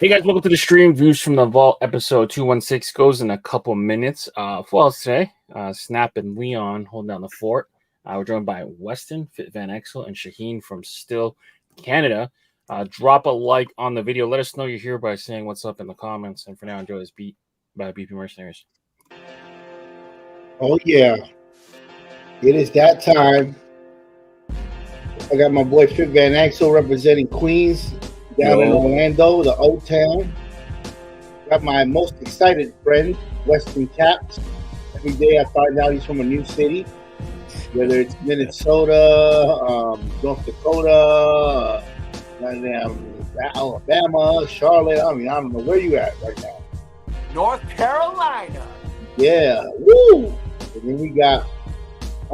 Hey guys, welcome to the stream. Views from the Vault episode 216 goes in a couple minutes. For us today, Snap and Leon holding down the fort. We're joined by Weston, Fit Van Exel, and Shaheen from Styll Canada. Drop a like on the video. Let us know you're here by saying what's up in the comments. And for now, enjoy this beat by BP Mercenaries. Oh yeah, it is that time. I got my boy Fit Van Exel representing Queens down in Orlando, the old town. Got my most excited friend, Weston Caps. Every day I find out he's from a new city, whether it's Minnesota, North Dakota, Alabama, Charlotte. I don't know where you at right now. North Carolina. Yeah, woo! And then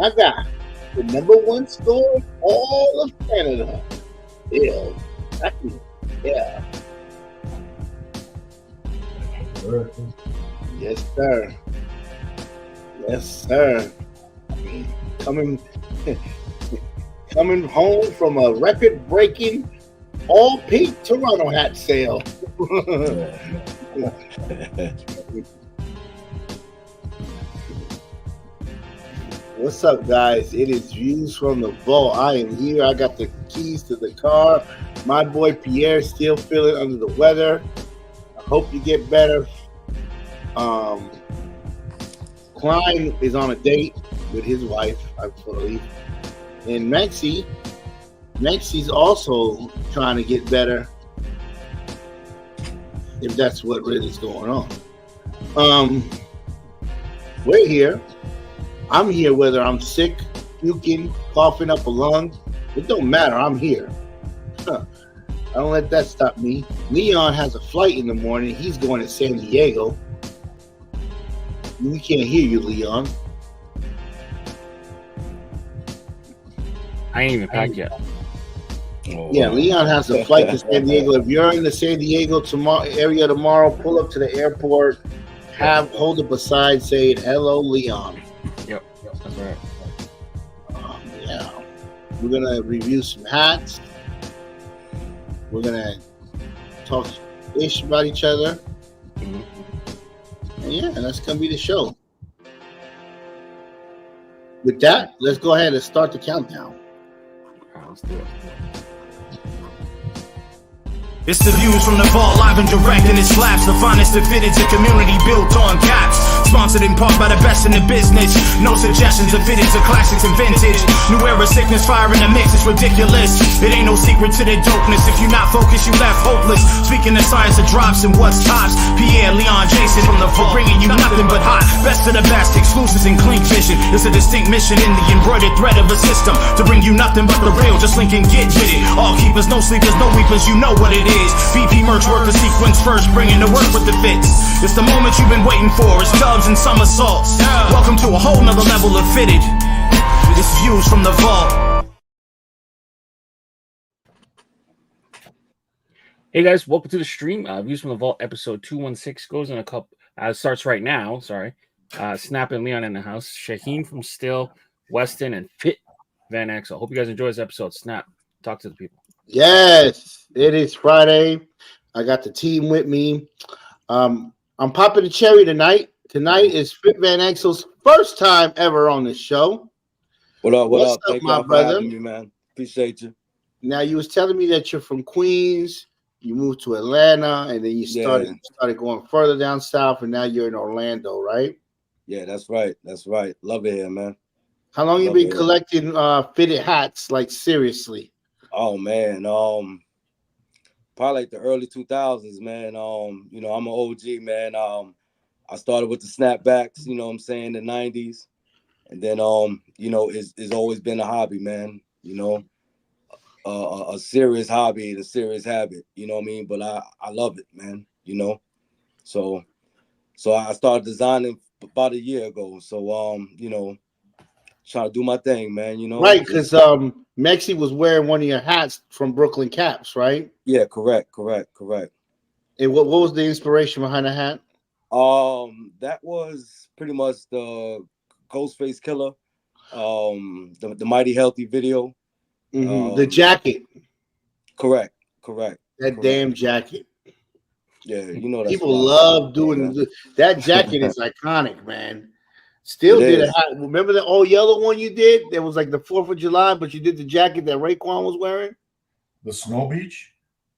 I got the #1 store in all of Canada. Yeah, yeah. Yes, sir. Yes, sir. Coming home from a record-breaking all-pink Toronto hat sale. What's up, guys? It is Views from the Vault. I am here. I got the keys to the car. My boy Pierre still feeling under the weather. I hope you get better. Klein is on a date with his wife, I believe. And Mexi's also trying to get better, if that's what really is going on. We're here. I'm here whether I'm sick, puking, coughing up a lung. It don't matter. I'm here. I don't let that stop me. Leon has a flight in the morning. He's going to San Diego. We can't hear you, Leon. I ain't even packed yet. Yeah, Leon has a flight to San Diego. If you're in the San Diego area tomorrow, pull up to the airport, hold up a sign saying "Hello, Leon." Yep, that's right. Yeah, we're gonna review some hats. We're gonna talk ish about each other. And yeah, that's gonna be the show. With that, let's go ahead and start the countdown. All right, let's do it. It's the Views from the Vault, live and direct, and it's slaps. The finest of fitteds, a community built on caps. Sponsored in part by the best in the business. No suggestions of fitteds or classics and vintage. New era sickness, fire in the mix, it's ridiculous. It ain't no secret to the dopeness. If you not focused, you left hopeless. Speaking of science of drops and what's tops. Pierre, Leon, Jason from the Vault, bringing you nothing but hot. Best of the best, exclusives and Clink vision. It's a distinct mission in the embroidered thread of a system to bring you nothing but the real. Just link and get with it. All keepers, no sleepers, no weepers, you know what it is. BP Mercs work the sequence first, bringing the work with the fits. It's the moment you've been waiting for. It's dubs and somersaults. Welcome to a whole nother level of fitted. It's Views from the Vault. Hey guys, welcome to the stream. Views from the Vault episode 216 goes in a couple. Starts right now. Sorry. Snap and Leon in the house. Shaheen from Styll, Weston, and Fit Van Exel. Hope you guys enjoy this episode. Snap, talk to the people. Yes, it is Friday. I got the team with me. I'm popping the cherry tonight. Tonight is Fit Van Exel's first time ever on the show. What up? What's up, Thank my y'all brother? for having me, man. Appreciate you. Now, you was telling me that you're from Queens. You moved to Atlanta, and then you started going further down south, and now you're in Orlando, right? Yeah, that's right. That's right. Love it here, man. How long you been collecting fitted hats? Like seriously? Oh man, probably like the early 2000s, man. You know, I'm an OG, man. I started with the snapbacks, you know what I'm saying, the 90s. And then you know, it's always been a hobby, man. You know, a serious hobby and a serious habit, you know what I mean? But I love it, man, you know. So I started designing about a year ago. So you know, trying to do my thing, man, you know. Right, because Mexi was wearing one of your hats from Brooklyn Caps, right? Yeah, correct. And what was the inspiration behind the hat? That was pretty much the Ghostface Killer, the Mighty Healthy video. The jacket. Correct. That damn jacket. Yeah, you know that's People wild. love doing that jacket. Is iconic, man. Still It did is. a hat. Remember the all yellow one you did? That was like the 4th of July, but you did the jacket that Raekwon was wearing. The Snow Beach.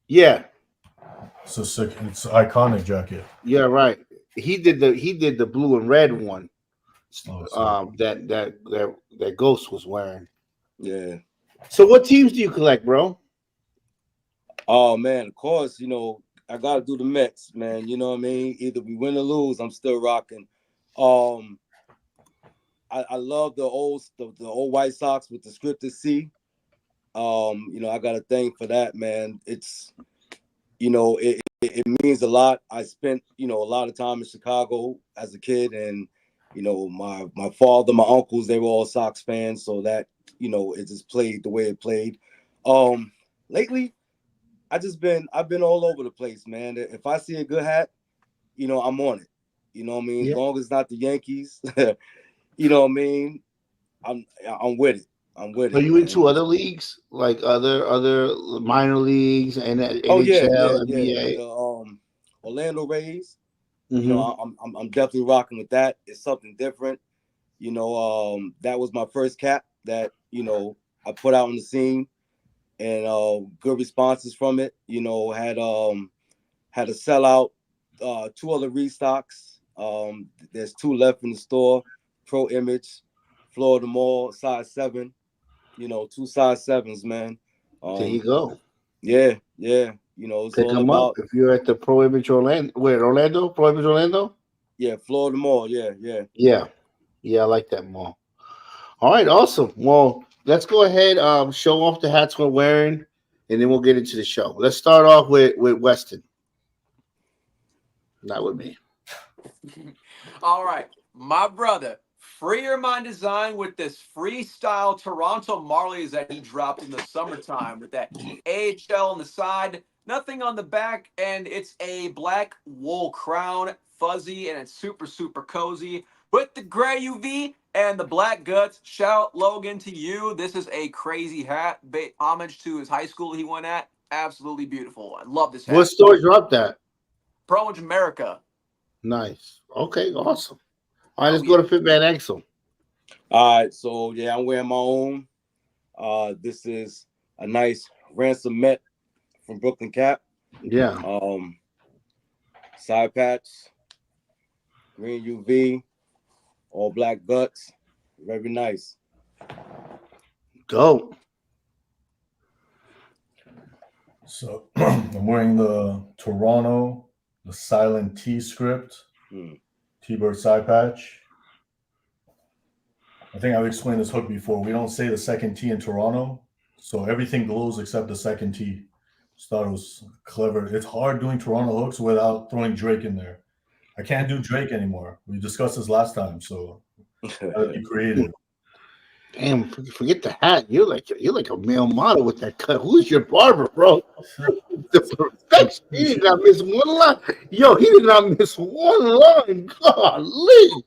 Yeah, It's a sick. It's an iconic jacket. yeah, right. He did the blue and red one. Oh, That Ghost was wearing. Yeah. So what teams do you collect, bro? Oh man, of course, you know, I gotta do the Mets, man. You know what I mean? Either we win or lose, I'm still rocking. I love the old White Sox with the scripted C. You know, I got a thing for that, man. It's, you know, it means a lot. I spent, you know, a lot of time in Chicago as a kid, and you know, my father, my uncles, they were all Sox fans, so that, you know, it just played the way it played. Lately, I've been all over the place, man. If I see a good hat, you know, I'm on it. You know what I mean? Yeah. As long as it's not the Yankees, you know what I mean? I'm with it. I'm with it. Are you man. into other leagues, like other minor leagues and Oh yeah, NHL, yeah. NBA? The Orlando Rays. You know, Mm-hmm. I'm definitely rocking with that. It's something different. You know, that was my first cap that, you know, I put out on the scene, and good responses from it. You know, had a sellout, 2 other restocks. There's 2 left in the store. Pro Image, Florida Mall, size 7. You know, 2 size 7s, man. There you go. Yeah. You know, it's Pick all them up about, if you're at the Pro Image Orlando. Where Orlando? Pro Image Orlando? yeah, Florida Mall. Yeah. Yeah, I like that mall. All right, awesome. Well, let's go ahead. Show off the hats we're wearing, and then we'll get into the show. Let's start off with Weston. Not with me. All right, my brother, free your mind design with this freestyle Toronto Marlies that he dropped in the summertime with that AHL on the side, nothing on the back, and it's a black wool crown, fuzzy, and it's super, super cozy with the gray UV and the black guts. Shout Logan to you. This is a crazy hat. Homage to his high school he went at. Absolutely beautiful. I love this hat. What store dropped that? Pro America. Nice. Okay, awesome. All right, let's go to Fit Van Axel. All right, so yeah, I'm wearing my own. This is a nice ransom Met from Brooklyn Cap. Yeah. Side patch, green UV, all black guts, very nice. Dope. So I'm wearing the Toronto, the silent T script, T-Bird side patch. I think I've explained this hook before. We don't say the second T in Toronto, so everything glows except the second T. Just thought it was clever. It's hard doing Toronto hooks without throwing Drake in there. I can't do Drake anymore. We discussed this last time, so gotta be creative. Damn, forget the hat. You're like a male model with that cut. Who's your barber, bro? The perfection. He did not miss one line. Yo, he did not miss one line. Golly.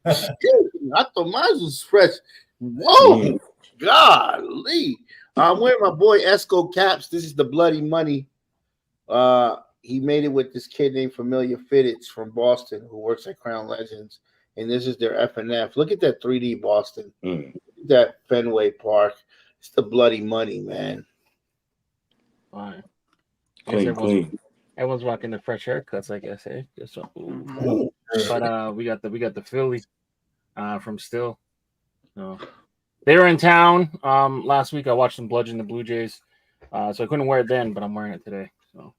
I thought mine was fresh. Whoa, golly. I'm wearing my boy Esco caps. This is the Bloody Money. He made it with this kid named Familiar Fitteds from Boston who works at Crown Legends. And this is their F&F. Look at that 3D Boston. Look at that Fenway Park. It's the Bloody Money, man. Fine. Clean. Everyone's rocking the fresh haircuts, I guess. Eh? But we got the Philly from Styll. So they were in town last week. I watched them bludgeon the Blue Jays, so I couldn't wear it then, but I'm wearing it today. So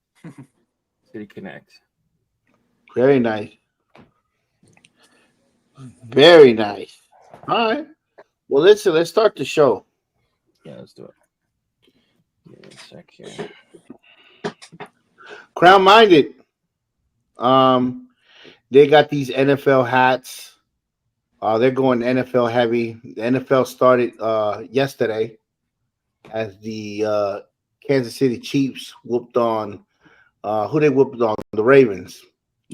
City Connect. Very nice. Very nice. All right. Well, let's start the show. Yeah, let's do it. Give me a sec here. Crown Minded. They got these NFL hats. They're going NFL heavy. The NFL started yesterday as the Kansas City Chiefs whooped on who they whooped on? The Ravens.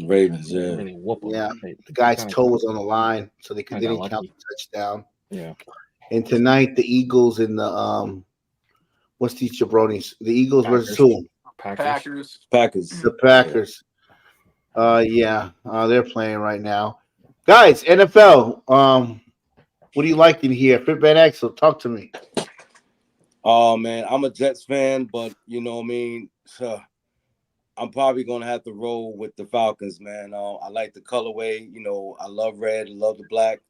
Ravens, yeah. Really whoop 'em. Yeah. The guy's toe was on the line, so they didn't count the touchdown. Yeah. And tonight the Eagles and the what's these jabronis? The Eagles versus who? Packers. Packers. The Packers. They're playing right now. Guys, NFL. What do you like in here? Fit Van Axel, talk to me. Oh man, I'm a Jets fan, but you know what I mean. I'm probably gonna have to roll with the Falcons, man. I like the colorway. You know, I love red, I love the black.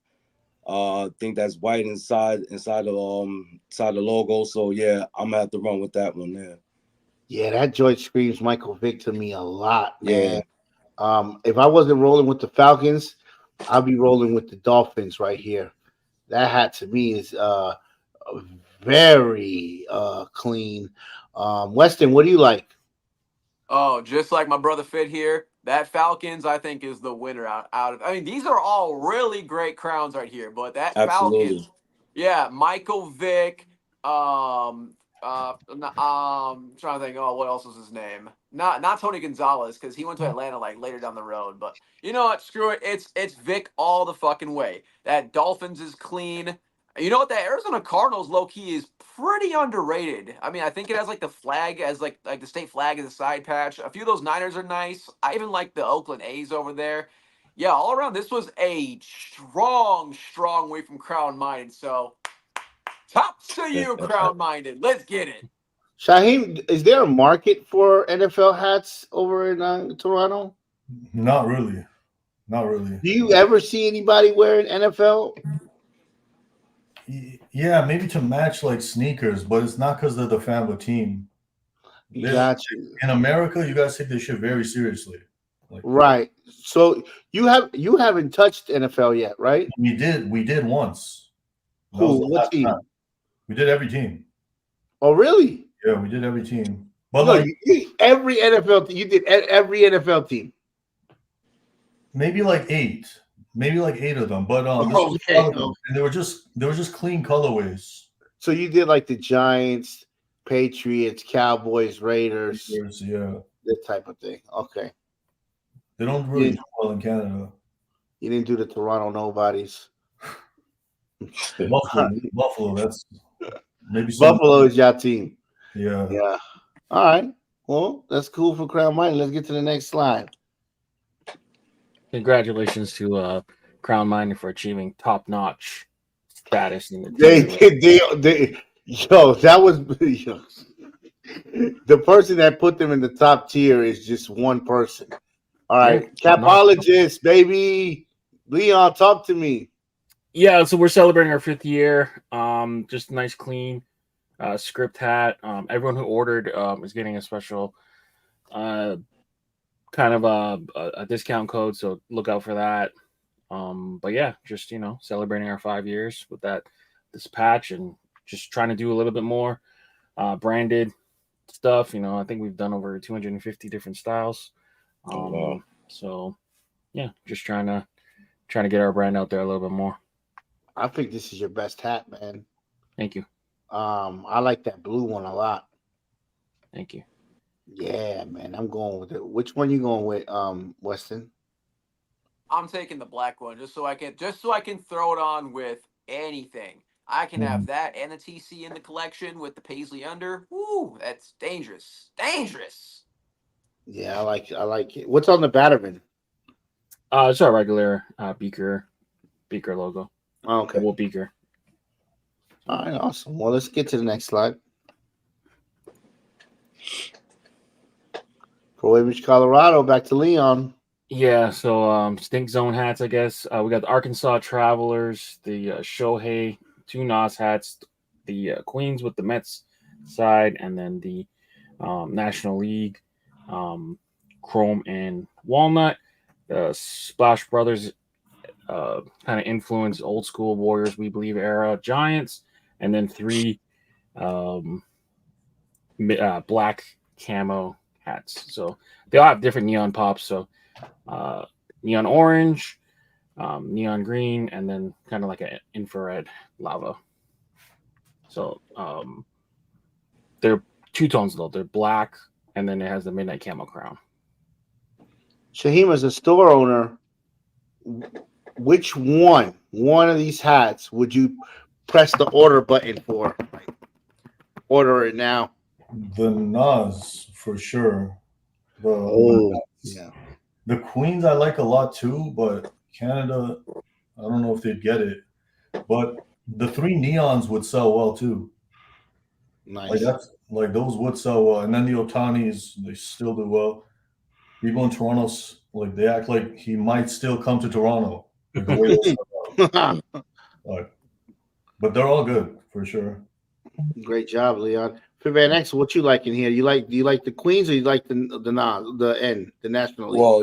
I think that's white inside the logo. So yeah, I'm gonna have to run with that one there. Yeah, that joint screams Michael Vick to me a lot, man. Yeah. If I wasn't rolling with the Falcons, I'd be rolling with the Dolphins right here. That hat to me is very clean. Weston, what do you like? Oh, just like my brother Fit here, that Falcons I think is the winner out of. I mean, these are all really great crowns right here, but that Absolutely. Falcons, yeah, Michael Vick, trying to think. Oh, what else was his name? Not Tony Gonzalez because he went to Atlanta like later down the road. But you know what? Screw it. It's Vic all the fucking way. That Dolphins is clean. You know what? That Arizona Cardinals low key is pretty underrated. I mean, I think it has like the flag as like the state flag as a side patch. A few of those Niners are nice. I even like the Oakland A's over there. Yeah, all around this was a strong way from Crown Minded. So, tops to you, Crown Minded. Let's get it. Shaheem, is there a market for NFL hats over in Toronto? Not really. Not really. Do you ever see anybody wearing NFL? Yeah, maybe to match like sneakers, but it's not because they're the fan of a team. Gotcha. In America, you guys take this shit very seriously. Like, right. So you haven't touched NFL yet, right? we did once. Who? What team? Time. We did every team. Oh, really? Yeah, we did every team. But no, like every NFL team. You did every NFL team. Maybe like eight of them. But okay. And they were just clean colorways. So you did like the Giants, Patriots, Cowboys, Raiders, yeah, that type of thing. Okay. They don't really do well in Canada. You didn't do the Toronto Nobodies. Buffalo. That's maybe Buffalo is your team. Yeah. Yeah. All right. Well, that's cool for Crown Minded. Let's get to the next slide. Congratulations to Crown Minded for achieving top-notch status in the that was the person that put them in the top tier is just one person. All right, Capologists, baby. Leon, talk to me. Yeah, so we're celebrating our 5th year. Just a nice, clean script hat. Everyone who ordered is getting a special kind of a discount code, so look out for that. But yeah, just celebrating our 5 years with this patch and just trying to do a little bit more branded stuff. I think we've done over 250 different styles. Wow. So yeah, just trying to get our brand out there a little bit more. I think this is your best hat, man. Thank you. I like that blue one a lot. Thank you. Yeah, man, I'm going with it. Which one you going with, Weston? I'm taking the black one just so I can throw it on with anything. I can have that and the TC in the collection with the paisley under. Woo, that's dangerous. Dangerous. Yeah, I like it. What's on the Batterman? It's our regular beaker logo. Oh, okay. Double beaker. All right, awesome. Well, let's get to the next slide. Prohibition, Colorado, back to Leon. Yeah, so stink zone hats, I guess. We got the Arkansas Travelers, the Shohei, 2 Nas hats, the Queens with the Mets side, and then the National League Chrome and Walnut. Splash Brothers kind of influenced old school Warriors, we believe, era Giants, and then 3 black camo hats. So they all have different neon pops. So neon orange, neon green, and then kind of like an infrared lava. So they're 2 tones though. They're black, and then it has the midnight camo crown. Shaheem, as a store owner, which one of these hats would you press the order button for? Order it now. The Nas for sure. Yeah. The Queens I like a lot too, but Canada, I don't know if they'd get it. But the 3 neons would sell well too. Like Nice. like those would sell well, and then the Otanis they still do well. People in Toronto like they act like he might still come to Toronto, like the way they sell out. But they're all good for sure. Great job, Leon. Van X, what you like in here? Do you like the Queens or you like the National League? Well,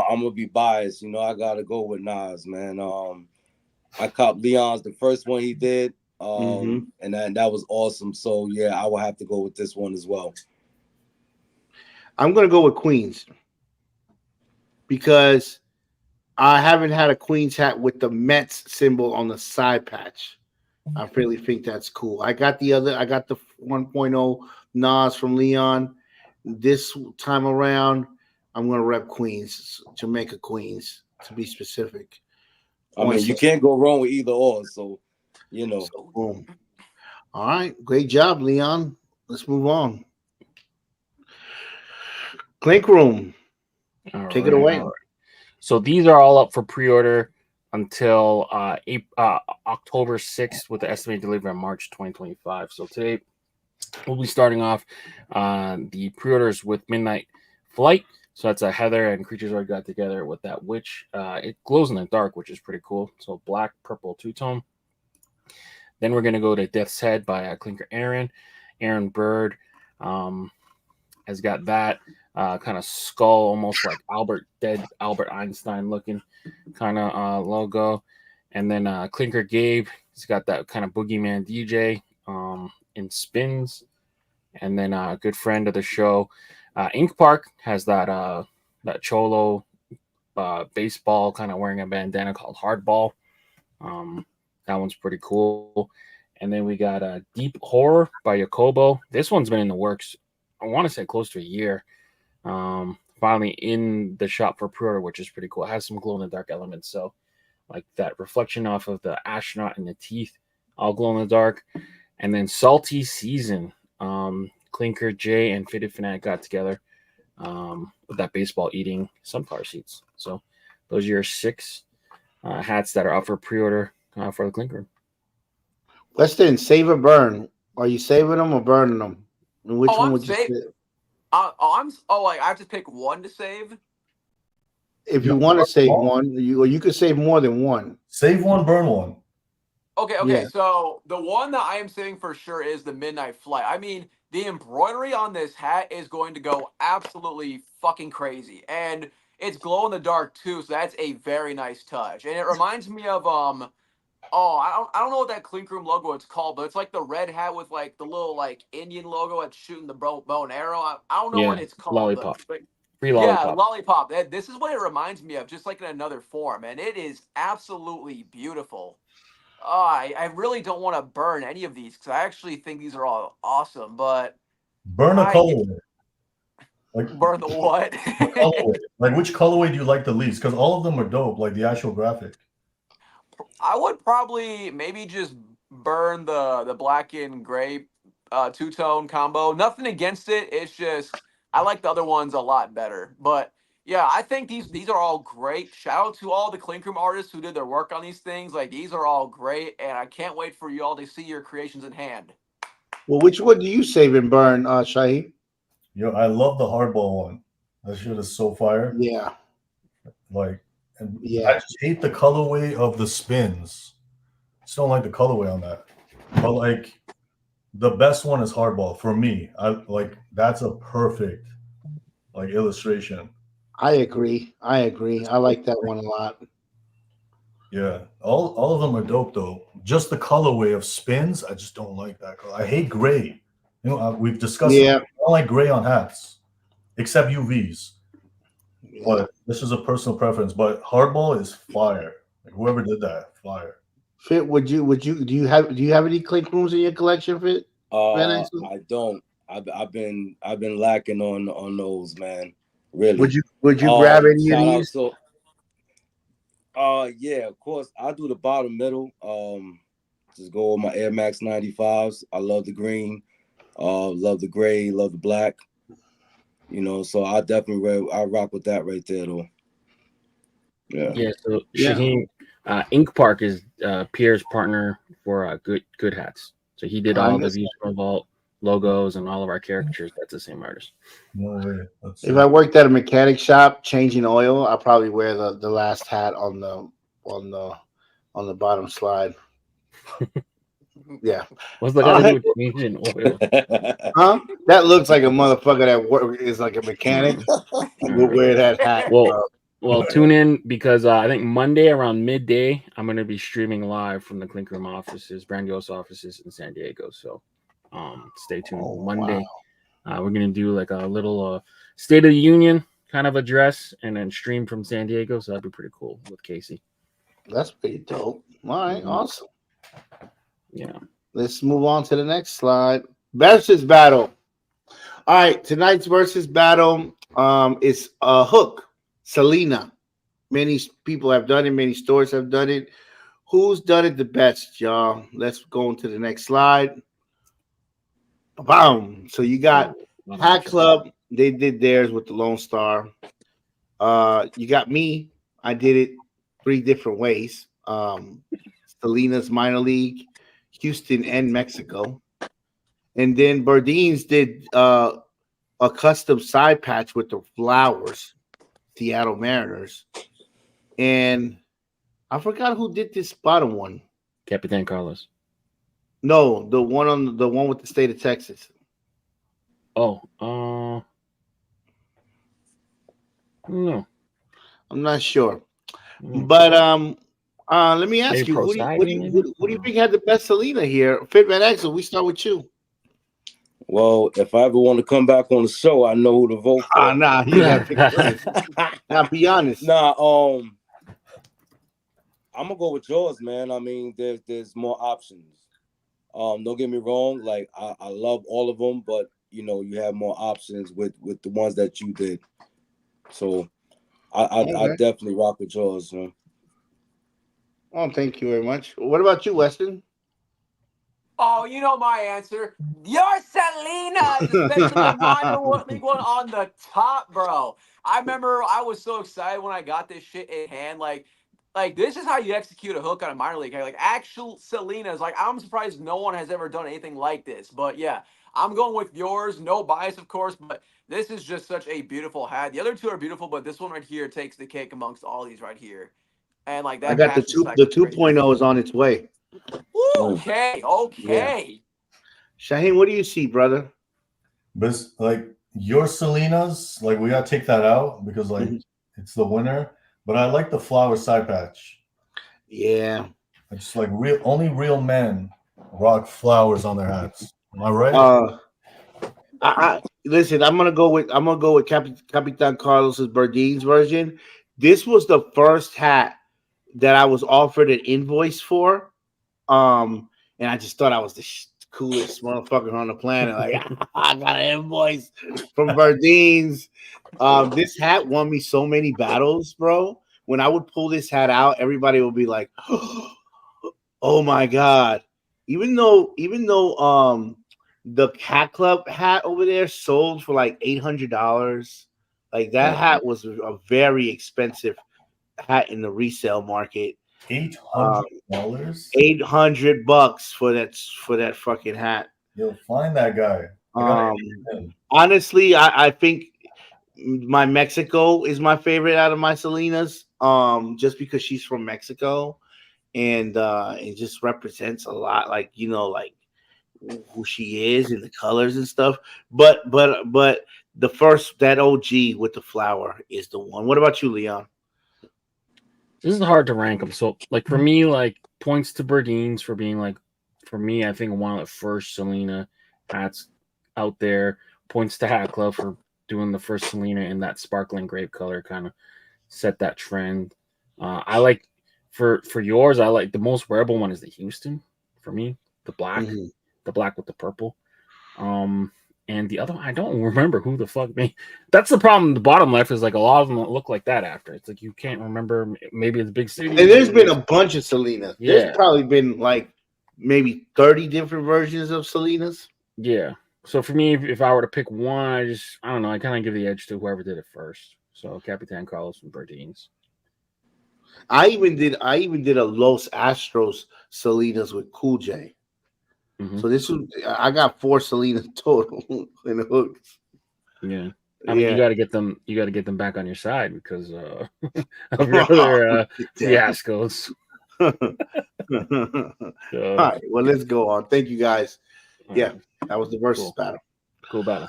I'm gonna be biased. I gotta go with Nas, man. I caught Leon's the first one he did, and that was awesome. So yeah, I will have to go with this one as well. I'm gonna go with Queens because I haven't had a Queens hat with the Mets symbol on the side patch. I really think that's cool. I got the 1.0 Nas from Leon. This time around, I'm gonna rep Queens, Jamaica Queens, to be specific. I mean, you can't go wrong with either or. So, So, boom. All right, great job, Leon. Let's move on. Clink Room. Take it away. Right. So these are all up for pre-order until October 6th with the estimated delivery on March 2025. So today we'll be starting off the pre-orders with Midnight Flight. So that's a Heather and Creatures already got together with that witch. It glows in the dark, which is pretty cool. So black, purple, two-tone. Then we're going to go to Death's Head by Clinker Aaron. Aaron Bird has got that kind of skull, almost like dead Albert Einstein looking kind of logo. And then Clinker Gabe, he's got that kind of boogeyman DJ in spins. And then a good friend of the show, Ink Park, has that cholo baseball kind of wearing a bandana called Hardball. That one's pretty cool. And then we got Deep Horror by Yakobo. This one's been in the works, I want to say close to a year. Finally in the shop for pre-order, which is pretty cool. It has some glow-in-the-dark elements. So like that reflection off of the astronaut and the teeth, all glow in the dark. And then Salty Season. Clinker, Jay, and Fitted Fanatic got together with that baseball eating sunflower seeds. So those are your 6 hats that are up for pre-order for the Clink Room. Weston, save or burn? Are you saving them or burning them? And which one would you save? I have to pick one to save. If you want to save one, you could save more than one. Save one, burn one. Okay. Yeah. So the one that I am saving for sure is the Midnight Flight. I mean, the embroidery on this hat is going to go absolutely fucking crazy, and it's glow in the dark too. So that's a very nice touch, and it reminds me of I don't know what that Clink Room logo it's called, but it's like the red hat with like the little like Indian logo that's shooting the bow and arrow. I don't know what it's called. Lollipop. Free lollipop. Yeah, lollipop. This is what it reminds me of, just like in another form, and it is absolutely beautiful. I really don't want to burn any of these because I actually think these are all awesome, but burn a colorway. Like burn the what? Colorway. Like which colorway do you like the least? Because all of them are dope, like the actual graphic. I would probably maybe just burn the black and gray two-tone combo. Nothing against it. It's just I like the other ones a lot better. But yeah, I think these are all great. Shout out to all the Clink Room artists who did their work on these things. Like these are all great, and I can't wait for you all to see your creations in hand. Well, which one do you save and burn, Shahi? Yo, I love the hardball one. That shit is so fire. Yeah. Like, and yeah, I just hate the colorway of the spins. Just don't like the colorway on that. But like, the best one is hardball for me. I like that's a perfect like illustration. I agree. I like that one a lot. Yeah, all of them are dope though. Just the colorway of spins, I just don't like that color. I hate gray. You know, we've discussed it. I don't like gray on hats, except UVs. Yeah. But this is a personal preference. But hardball is fire. Like, whoever did that, fire. Fit, do you have any Clink Rooms in your collection, Fit? I don't. I've been lacking on those, man. Really. Would you grab any of these? Yeah, of course. I do the bottom middle. Just go with my Air Max 95s. I love the green. Love the gray. Love the black. You know, so I definitely I rock with that right there though. Yeah. Yeah. So Yeah. Shaheen, Ink Park is Pierre's partner for good hats. So he did all the Views from the Vault logos and all of our caricatures. That's the same artist. No way. That's If I worked at a mechanic shop changing oil, I'll probably wear the last hat on the bottom slide. Yeah. What's that got to do with changing oil? Huh? That looks like a motherfucker that work is like a mechanic. We'll wear that hat. Well, tune in because I think Monday around midday, I'm going to be streaming live from the Clink Room offices, Brandeis offices in San Diego. So stay tuned. Monday, we're going to do like a little State of the Union kind of address and then stream from San Diego. So that'd be pretty cool with Casey. That's pretty dope. All right, awesome. Yeah. Let's move on to the next slide. Versus battle. All right, tonight's versus battle is a hook. Selena. Many people have done it. Many stores have done it. Who's done it the best, y'all? Let's go on to the next slide. Boom. So you got Hat Club. They did theirs with the Lone Star. You got me. I did it 3 different ways. Selena's minor league, Houston, and Mexico. And then Burdeen's did a custom side patch with the flowers, Seattle Mariners. And I forgot who did this bottom one. Capitan Carlos. No, the one with the state of Texas. Oh, no. I'm not sure. But let me ask you, who do you think had the best Selena here? Fit Van Axel, we start with you. Well, if I ever want to come back on the show, I know who to vote for. Nah, you gotta pick now, be honest. Nah, I'm gonna go with yours, man. I mean, there's more options. Don't get me wrong, like I love all of them, but you know, you have more options with the ones that you did. So I definitely rock with yours, man. Oh, thank you very much. What about you, Weston? Oh, you know my answer. Your Selena, especially the minor league one on the top, bro. I remember I was so excited when I got this shit in hand. Like this is how you execute a hook on a minor league. Like actual Selena's. Like I'm surprised no one has ever done anything like this. But yeah, I'm going with yours. No bias, of course, but this is just such a beautiful hat. The other two are beautiful, but this one right here takes the cake amongst all these right here. And like that. I got the 2.0 is on its way. Okay. Yeah. Shaheen, what do you see, brother? But like your Selena's, like we gotta take that out because like it's the winner. But I like the flower side patch. Yeah. It's like only real men rock flowers on their hats. Am I right? I listen, I'm gonna go with Capitan Carlos's Burdeen's version. This was the first hat that I was offered an invoice for. And I just thought I was the coolest motherfucker on the planet. Like, I got an invoice from Burdeen's. This hat won me so many battles, bro. When I would pull this hat out, everybody would be like, "Oh my god!" Even though the Hat Club hat over there sold for like $800, like that hat was a very expensive hat in the resale market. $800. $800 for that fucking hat. Yo, find that guy. Honestly, I think my Mexico is my favorite out of my Selenas. Just because she's from Mexico, and it just represents a lot, like like who she is and the colors and stuff. But the first, that OG with the flower is the one. What about you, Leon? This is hard to rank them. So, like for me, like points to Burdeen's for being like, for me, I think one of the first Selena hats out there. Points to Hat Club for doing the first Selena in that sparkling grape color, kind of set that trend. I like for yours. I like the most wearable one is the Houston for me, the black, the black with the purple. And the other one, I don't remember who the fuck made. That's the problem. The bottom left is like a lot of them look like that after. It's like you can't remember. Maybe it's big city. And there's been a bunch of Selenas. Yeah. There's probably been like maybe 30 different versions of Selenas. Yeah. So for me, if I were to pick one, I don't know. I kind of give the edge to whoever did it first. So Capitan Carlos and Berdines. I even did a Los Astros Selenas with Cool J. Mm-hmm. So I got 4 Selenas total in the hooks. Yeah. I mean, you got to get them. You got to get them back on your side because of your other fiascos. All right, well, let's go on. Thank you, guys. Yeah, that was the versus battle. Cool battle.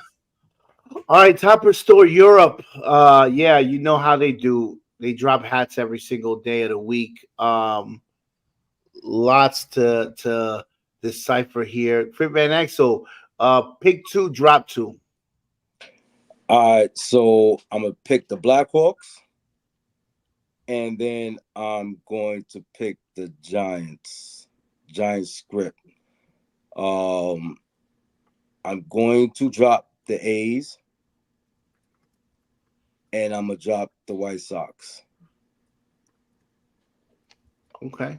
All right, Topperzstore Europe. Yeah, you know how they do. They drop hats every single day of the week. Lots to decipher here. Fit Van Exel, pick 2, drop 2. All right, so I'm gonna pick the Blackhawks, and then I'm going to pick the Giants script. I'm going to drop the A's, and I'm gonna drop the White Sox. Okay.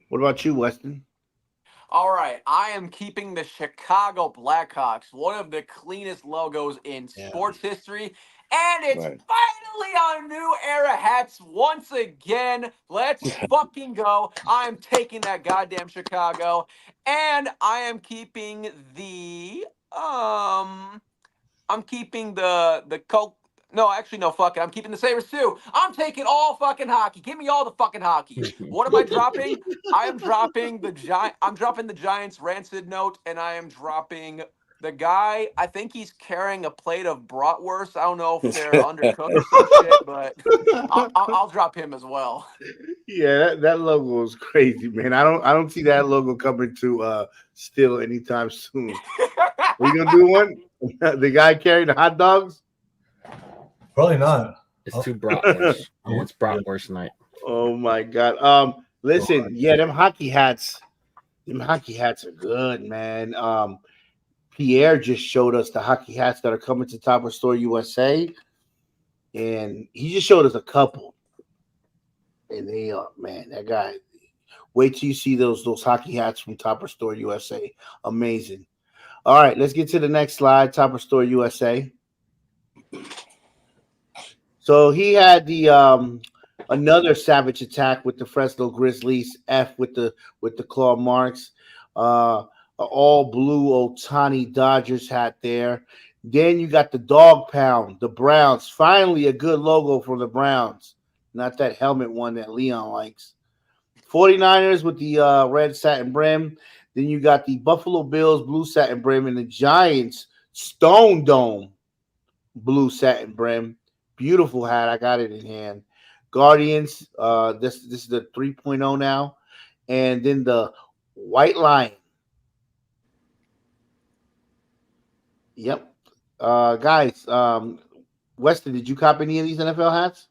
What about you, Weston? All right, I am keeping the Chicago Blackhawks, one of the cleanest logos in sports history. And it's finally on New Era hats once again. Let's fucking go. I am taking that goddamn Chicago. And I am keeping the Coke. No, actually, no, fuck it. I'm keeping the Sabres too. I'm taking all fucking hockey. Give me all the fucking hockey. What am I dropping? I am dropping I'm dropping the Giants rancid note, and I am dropping the guy. I think he's carrying a plate of bratwurst. I don't know if they're undercooked or some shit, but I'll drop him as well. Yeah, that logo is crazy, man. I don't see that logo coming to Styll anytime soon. Are you gonna do one? The guy carrying the hot dogs? Probably not. It's too bratwurst. It's bratwurst night. Oh my god. Listen, yeah, them hockey hats are good, man. Pierre just showed us the hockey hats that are coming to Topperzstore USA, and he just showed us a couple. And they are, man, that guy. Wait till you see those hockey hats from Topperzstore USA. Amazing. All right, let's get to the next slide. Topperzstore USA. So he had the another savage attack with the Fresno Grizzlies. F with the claw marks. All blue Ohtani Dodgers hat there. Then you got the dog pound, the Browns. Finally, a good logo for the Browns. Not that helmet one that Leon likes. 49ers with the red satin brim. Then you got the Buffalo Bills blue satin brim and the Giants Stone Dome blue satin brim. Beautiful hat. I got it in hand. Guardians. This is the 3.0 now. And then the White Lion. Yep. Guys, Weston, did you cop any of these NFL hats?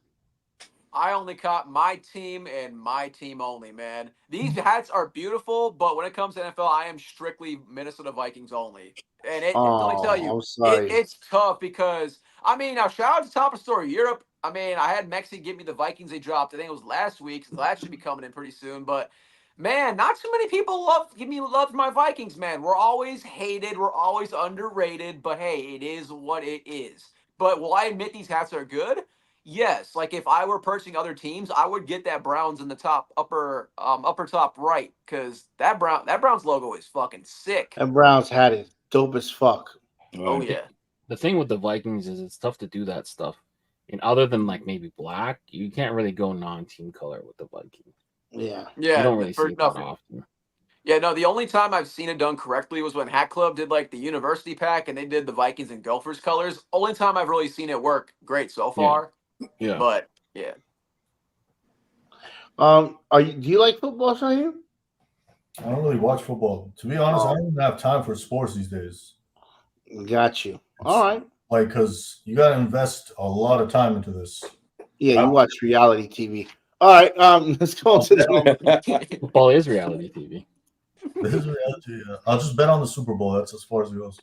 I only caught my team and my team only, man. These hats are beautiful, but when it comes to NFL, I am strictly Minnesota Vikings only. And let me tell you, I'm sorry. It's tough because, I mean, now shout out to Topperzstore Europe. I mean, I had Mexi give me the Vikings they dropped. I think it was last week, so that should be coming in pretty soon. But, man, not too many people love my Vikings, man. We're always hated. We're always underrated. But, hey, it is what it is. But will I admit these hats are good? Yes, like if I were purchasing other teams, I would get that Browns in the upper top right because that Browns logo is fucking sick. That Browns hat is dope as fuck. Oh yeah. The thing with the Vikings is it's tough to do that stuff. And other than like maybe black, you can't really go non-team color with the Vikings. Yeah. You don't really see it that often. Yeah, no, the only time I've seen it done correctly was when Hat Club did like the university pack and they did the Vikings and Gophers colors. Only time I've really seen it work great so far. Yeah. But yeah. Do you like football, Shaheem? I don't really watch football. To be honest, I don't even have time for sports these days. Got you. All right. Like, because you got to invest a lot of time into this. Yeah, you watch reality TV. All right. Let's go to the football is reality TV. This is reality. I'll just bet on the Super Bowl. That's as far as it goes.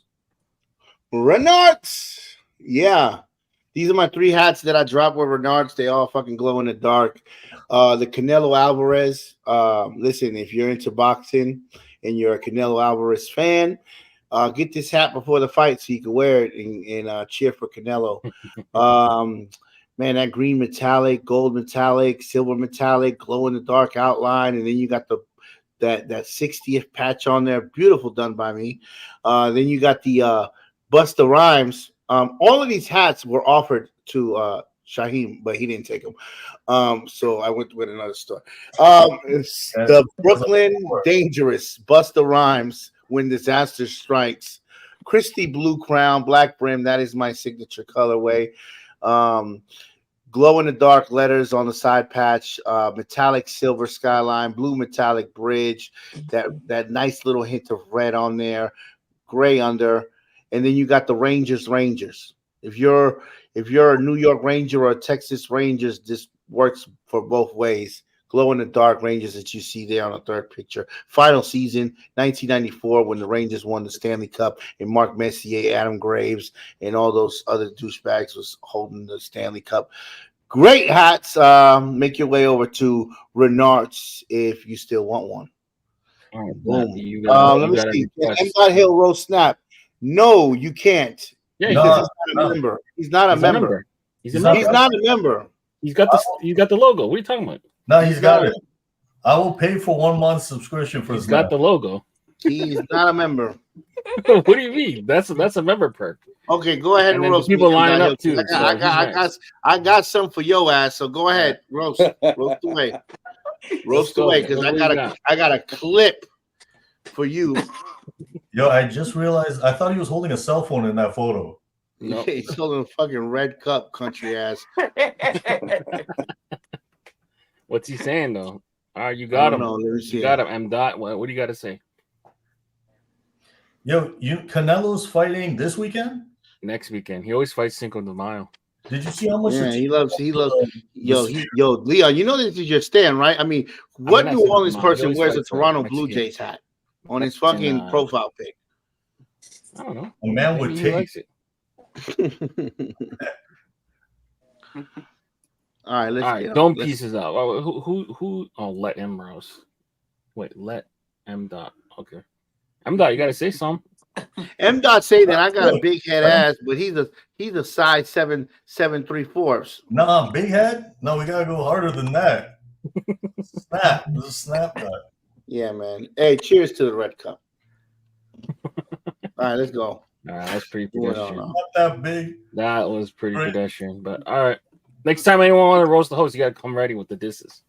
Renarts. Yeah. These are my 3 hats that I dropped with Renarts. They all fucking glow in the dark. The Canelo Alvarez. Listen, if you're into boxing and you're a Canelo Alvarez fan, Get this hat before the fight so you can wear it and cheer for Canelo. Man, that green metallic, gold metallic, silver metallic, glow in the dark outline, and then you got that 60th patch on there, beautiful, done by me. Then you got the Busta Rhymes. All of these hats were offered to Shaheem, but he didn't take them. So I went with another store. It's the Brooklyn Dangerous Busta Rhymes When Disaster Strikes. Christie blue crown, black brim. That is my signature colorway. Glow in the dark letters on the side patch, metallic silver skyline, blue metallic bridge, that nice little hint of red on there, gray under, and then you got the Rangers. If you're a New York Ranger or a Texas Rangers, this works for both ways. Glow in the dark Rangers that you see there on the third picture. Final season, 1994, when the Rangers won the Stanley Cup, and Mark Messier, Adam Graves, and all those other douchebags was holding the Stanley Cup. Great hats. Make your way over to Renarts if you still want one. All right, Boom. Let me see. M. Hill Rose Snap. No, you can't. Yeah, because he's not a member. He's not a member. He's not a member. He's got the logo. What are you talking about? No, he's got it. I will pay for 1 month subscription for his. Got the logo. He's not a member. What do you mean? That's a member perk. Okay, go ahead and roast people lining up too. I got some for your ass. So go ahead, roast away, roast away, because I got a clip for you. Yo, I just realized I thought he was holding a cell phone in that photo. Nope. He's holding a fucking red cup, country ass. What's he saying though? All right, you got him. You got him. M. Dot. What do you got to say? Yo, Canelo's fighting this weekend? Next weekend. He always fights Cinco de Mayo. Did you see how much? Yeah, he loves. Yo, Leon. You know this is your stand, right? I mean, what New Orleans person wears a Toronto Blue Jays hat on his fucking profile pic? I don't know. A man would take it. All right, let's get don't pieces out. Who? Oh, let M Rose. Wait, let M. Dot. Okay, M. Dot. You got to say something. M. Dot say that I got a big head ass, but he's a size 7.3/4. Nah, big head. No, we gotta go harder than that. Snap. This is snap dot. Yeah, man. Hey, cheers to the red cup. All right, let's go. All right, that's pretty pedestrian. Not that big. That was pretty pedestrian, but all right. Next time anyone want to roast the host, you got to come ready with the disses.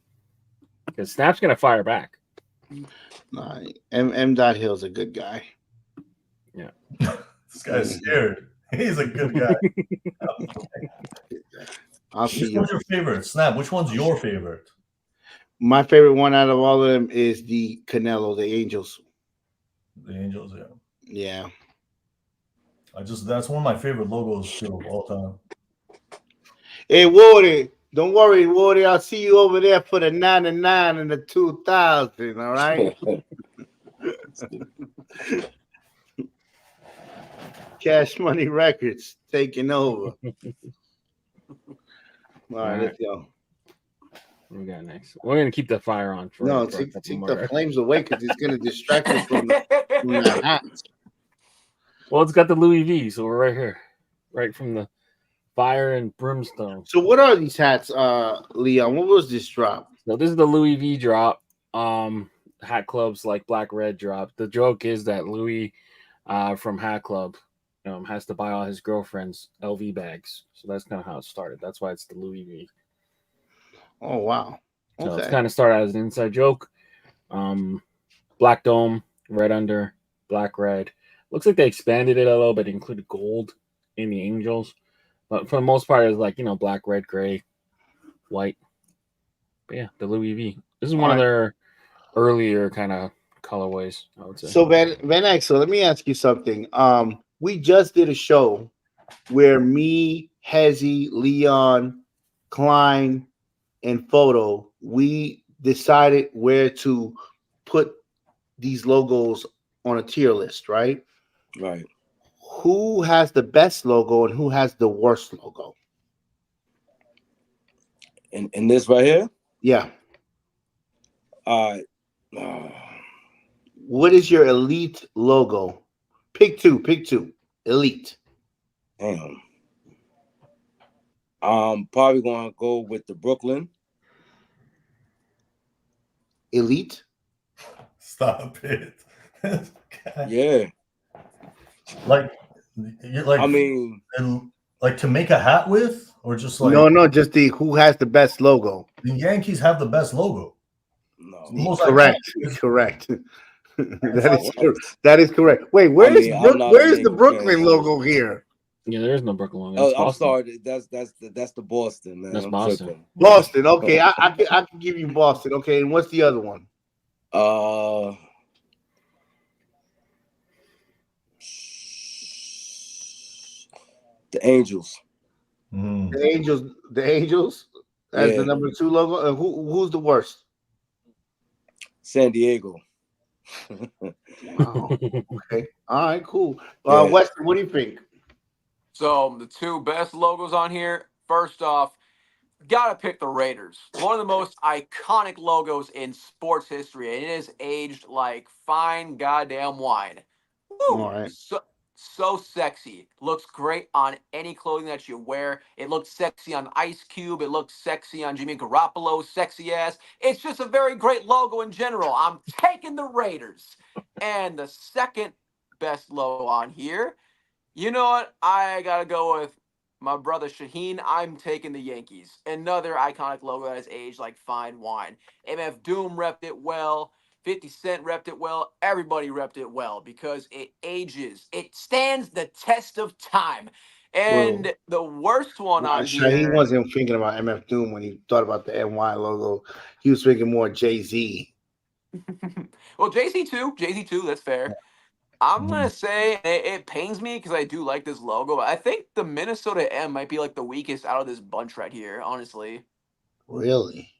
Because Snap's going to fire back. Nah, M. Dot Hill's a good guy. Yeah. This guy's scared. He's a good guy. I'll see you. Which one's your favorite? Snap, which one's your favorite? My favorite one out of all of them is the Canelo, the Angels. The Angels, yeah. Yeah. That's one of my favorite logos too of all time. Hey, Woody, don't worry, Woody. I'll see you over there for the 99 and the 2000. All right. Cash Money Records taking over. All right, let's go. What we got next? We're gonna keep the fire on. Take the flames away because it's gonna distract us from the hat. Well, it's got the Louis V, so we're right here, right from the fire and brimstone. So, what are these hats, Leon? What was this drop? So, this is the Louis V drop. Hat clubs like Black Red drop. The joke is that Louis, from Hat Club, has to buy all his girlfriend's LV bags. So that's kind of how it started. That's why it's the Louis V. Oh wow! Okay. So it's kind of started as an inside joke. Black dome, red under, black red. Looks like they expanded it a little bit, included gold in the Angels, but for the most part, it's like black, red, gray, white. But yeah, the Louis V. This is one of their earlier kind of colorways, I would say. So Van Exel, let me ask you something. We just did a show where me, Hezzy, Leon, Klein, and Photo, we decided where to put these logos on a tier list, right? Right. Who has the best logo and who has the worst logo? In this right here? Yeah. What is your elite logo? Pick two. Elite. Damn. I'm probably gonna go with the Brooklyn. Elite. Stop it. Yeah. Like, you're like, I mean, and like to make a hat with, or just like No, just the who has the best logo. the Yankees have the best logo. no. The most Correct. iconic. Correct. What? That is correct. Wait, I mean, I'm not a where's the Yankee Brooklyn fan, logo here? Yeah, there is no Brooklyn logo. Oh, It's I'm Boston. sorry. That's the Boston, man. That's I'm Boston. tripping. Boston. Okay, I can give you Boston. Okay, and what's the other one? The Angels. Mm. The Angels as Yeah. the number 2 logo. And who's the worst? San Diego. Wow. Okay. All right. Cool. Yeah. Weston, what do you think? So the two best logos on here. First off, gotta pick the Raiders. One of the most iconic logos in sports history, and it is aged like fine goddamn wine. Woo! All right. So sexy. Looks great on any clothing that you wear. It looks sexy on Ice Cube. It looks sexy on Jimmy Garoppolo's sexy ass. It's just a very great logo in general. I'm taking the Raiders. And the second best logo on here, you know what? I gotta go with my brother Shaheen. I'm taking the Yankees. Another iconic logo that has aged like fine wine. MF Doom repped it well. 50 Cent repped it well. Everybody repped it well because it ages. It stands the test of time. And the worst one on He here. wasn't thinking about MF Doom when he thought about the NY logo. He was thinking more Jay-Z. Well, Jay-Z too. That's fair. I'm going to say it pains me because I do like this logo. But I think the Minnesota M might be like the weakest out of this bunch right here, honestly. Really?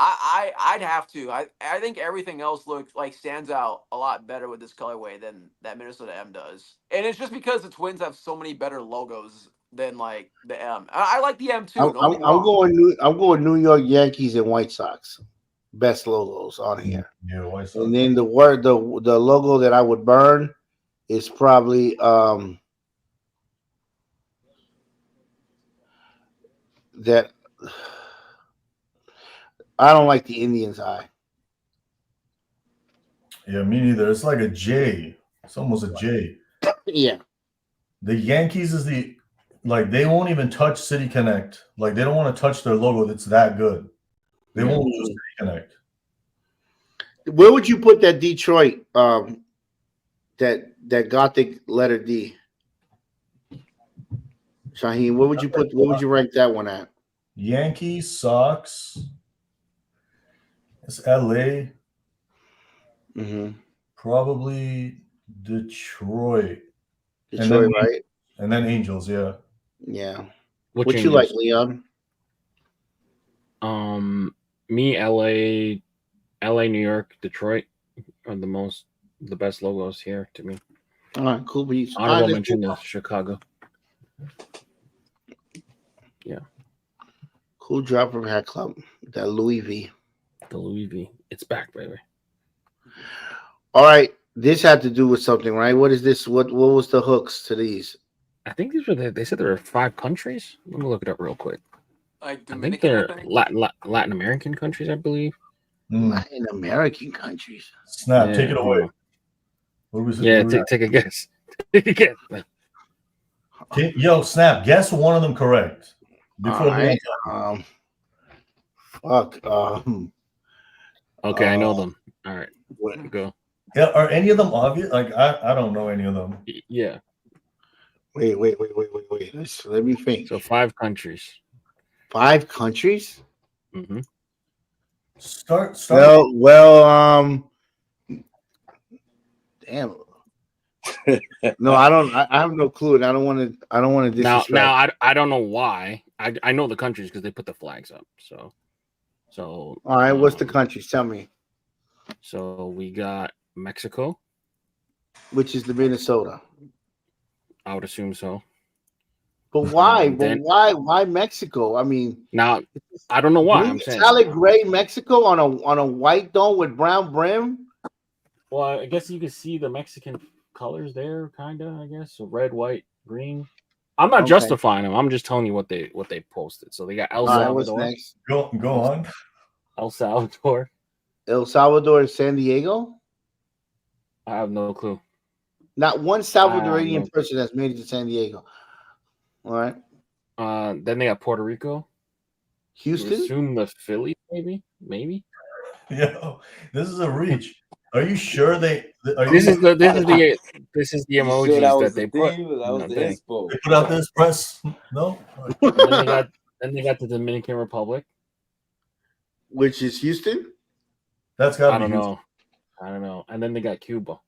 I'd have to. I think everything else looks like stands out a lot better with this colorway than that Minnesota M does. And it's just because the Twins have so many better logos than like the M. I like the M too. I'm going New York Yankees and White Sox. Best logos on here. Yeah, White Sox. And then the logo that I would burn is probably that I don't like the Indians eye. Yeah, me neither. It's like a J. It's almost a J. Yeah. The Yankees is they won't even touch City Connect. Like they don't want to touch their logo that's that good. They won't use City Connect. Where would you put that Detroit that Gothic letter D? Shaheen, what would you rank that one at? Yankees, Sox. It's LA. Mm-hmm. Probably Detroit. Detroit, right? And then Angels, yeah. Yeah. What you like, Leon? Me, LA, New York, Detroit are the best logos here to me. All right, cool. Honorable mention is Chicago. Yeah. Cool drop from Hat Club. That Louis V. The Louis V. It's back, baby. All right. This had to do with something, right? What is this? What was the hooks to these? I think these were they said there were 5 countries. Let me look it up real quick. Like Dominican, I think they're Latin American countries, I believe. Latin American countries. Snap, take it away. What was it? Yeah, take a guess. Take a guess. Yo, Snap, guess one of them correct. Before Okay, I know them. All right, go. Yeah, are any of them obvious? Like I don't know any of them. Yeah. Wait. Let me think. So 5 countries. 5 countries? Mm-hmm. Start. Well, damn. No, I don't. I have no clue, and I don't want to. Disrespect. Now, I don't know why. I know the countries because they put the flags up. So. All right, what's the countries? Tell me. So we got Mexico, which is the Minnesota. I would assume so. But why? Why Mexico? I mean, now I don't know why. I'm saying metallic gray Mexico on a white dome with brown brim. Well, I guess you can see the Mexican colors there, kind of, I guess. So red, white, green. I'm not Okay. justifying them. I'm just telling you what they posted. So they got El All right, what's Salvador. next? Go on. El Salvador. El Salvador, San Diego. I have no clue. Not one Salvadorian person that's made it to San Diego. All right. Then they got Puerto Rico. Houston. Assume the Philly, maybe. Yo, this is a reach. Are you sure they? This is the emojis that they put. That was the thing. inspo. They put out this press. No. Then they got the Dominican Republic, Which is Houston. That's got I to be. don't know. And then they got Cuba.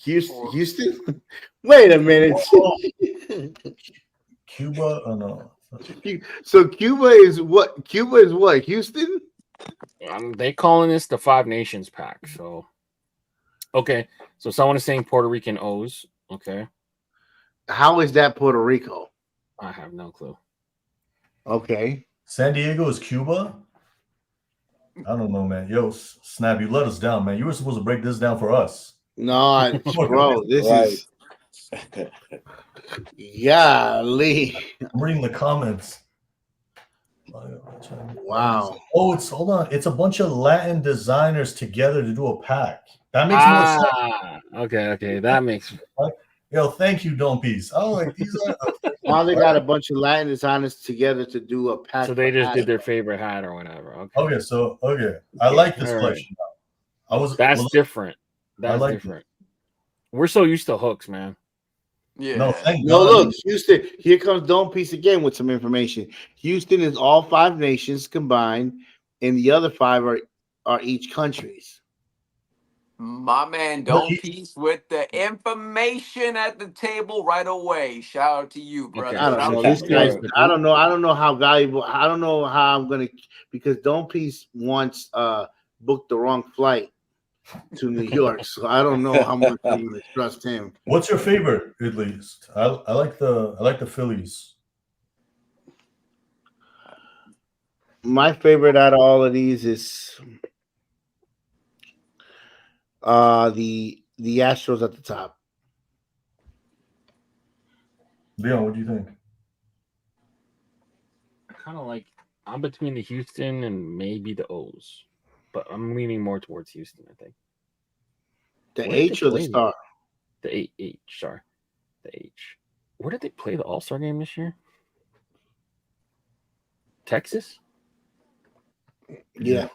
Houston. Wait a minute. Cuba? Oh no. So Cuba is what? Houston? They calling this the Five Nations pack. So, okay. So someone is saying Puerto Rican O's. Okay. How is that Puerto Rico? I have no clue. Okay. San Diego is Cuba? I don't know, man. Yo, Snap, you let us down, man. You were supposed to break this down for us. No, bro, this is golly. I'm reading the comments. Wow. Oh, hold on. It's a bunch of Latin designers together to do a pack. That makes more sense. Okay. That makes. Yo, thank you, Don't Peace. Oh, like these are. Now they got a bunch of Latin designers together to do a pack. So they just did their favorite hat or whatever. Okay. I like this question. That's different. That's different. We're so used to hooks, man. Yeah. No, look, Houston. Here comes Don't Peace again with some information. Houston is all 5 nations combined, and the other 5 are each countries. My man, Don't Peace with the information at the table right away. Shout out to you, brother. I don't know. This guy, I don't know. I don't know how valuable. I don't know how I'm gonna, because Don't Peace once booked the wrong flight to New York, so I don't know how much I'm gonna trust him. What's your favorite, at least? I like the Phillies. My favorite out of all of these is the Astros at the top. Leon, what do you think? Kind of like I'm between the Houston and maybe the O's, but I'm leaning more towards Houston. I think the H or the Star. The H, sorry, the H. Where did they play the All-Star game this year? Texas. Yeah.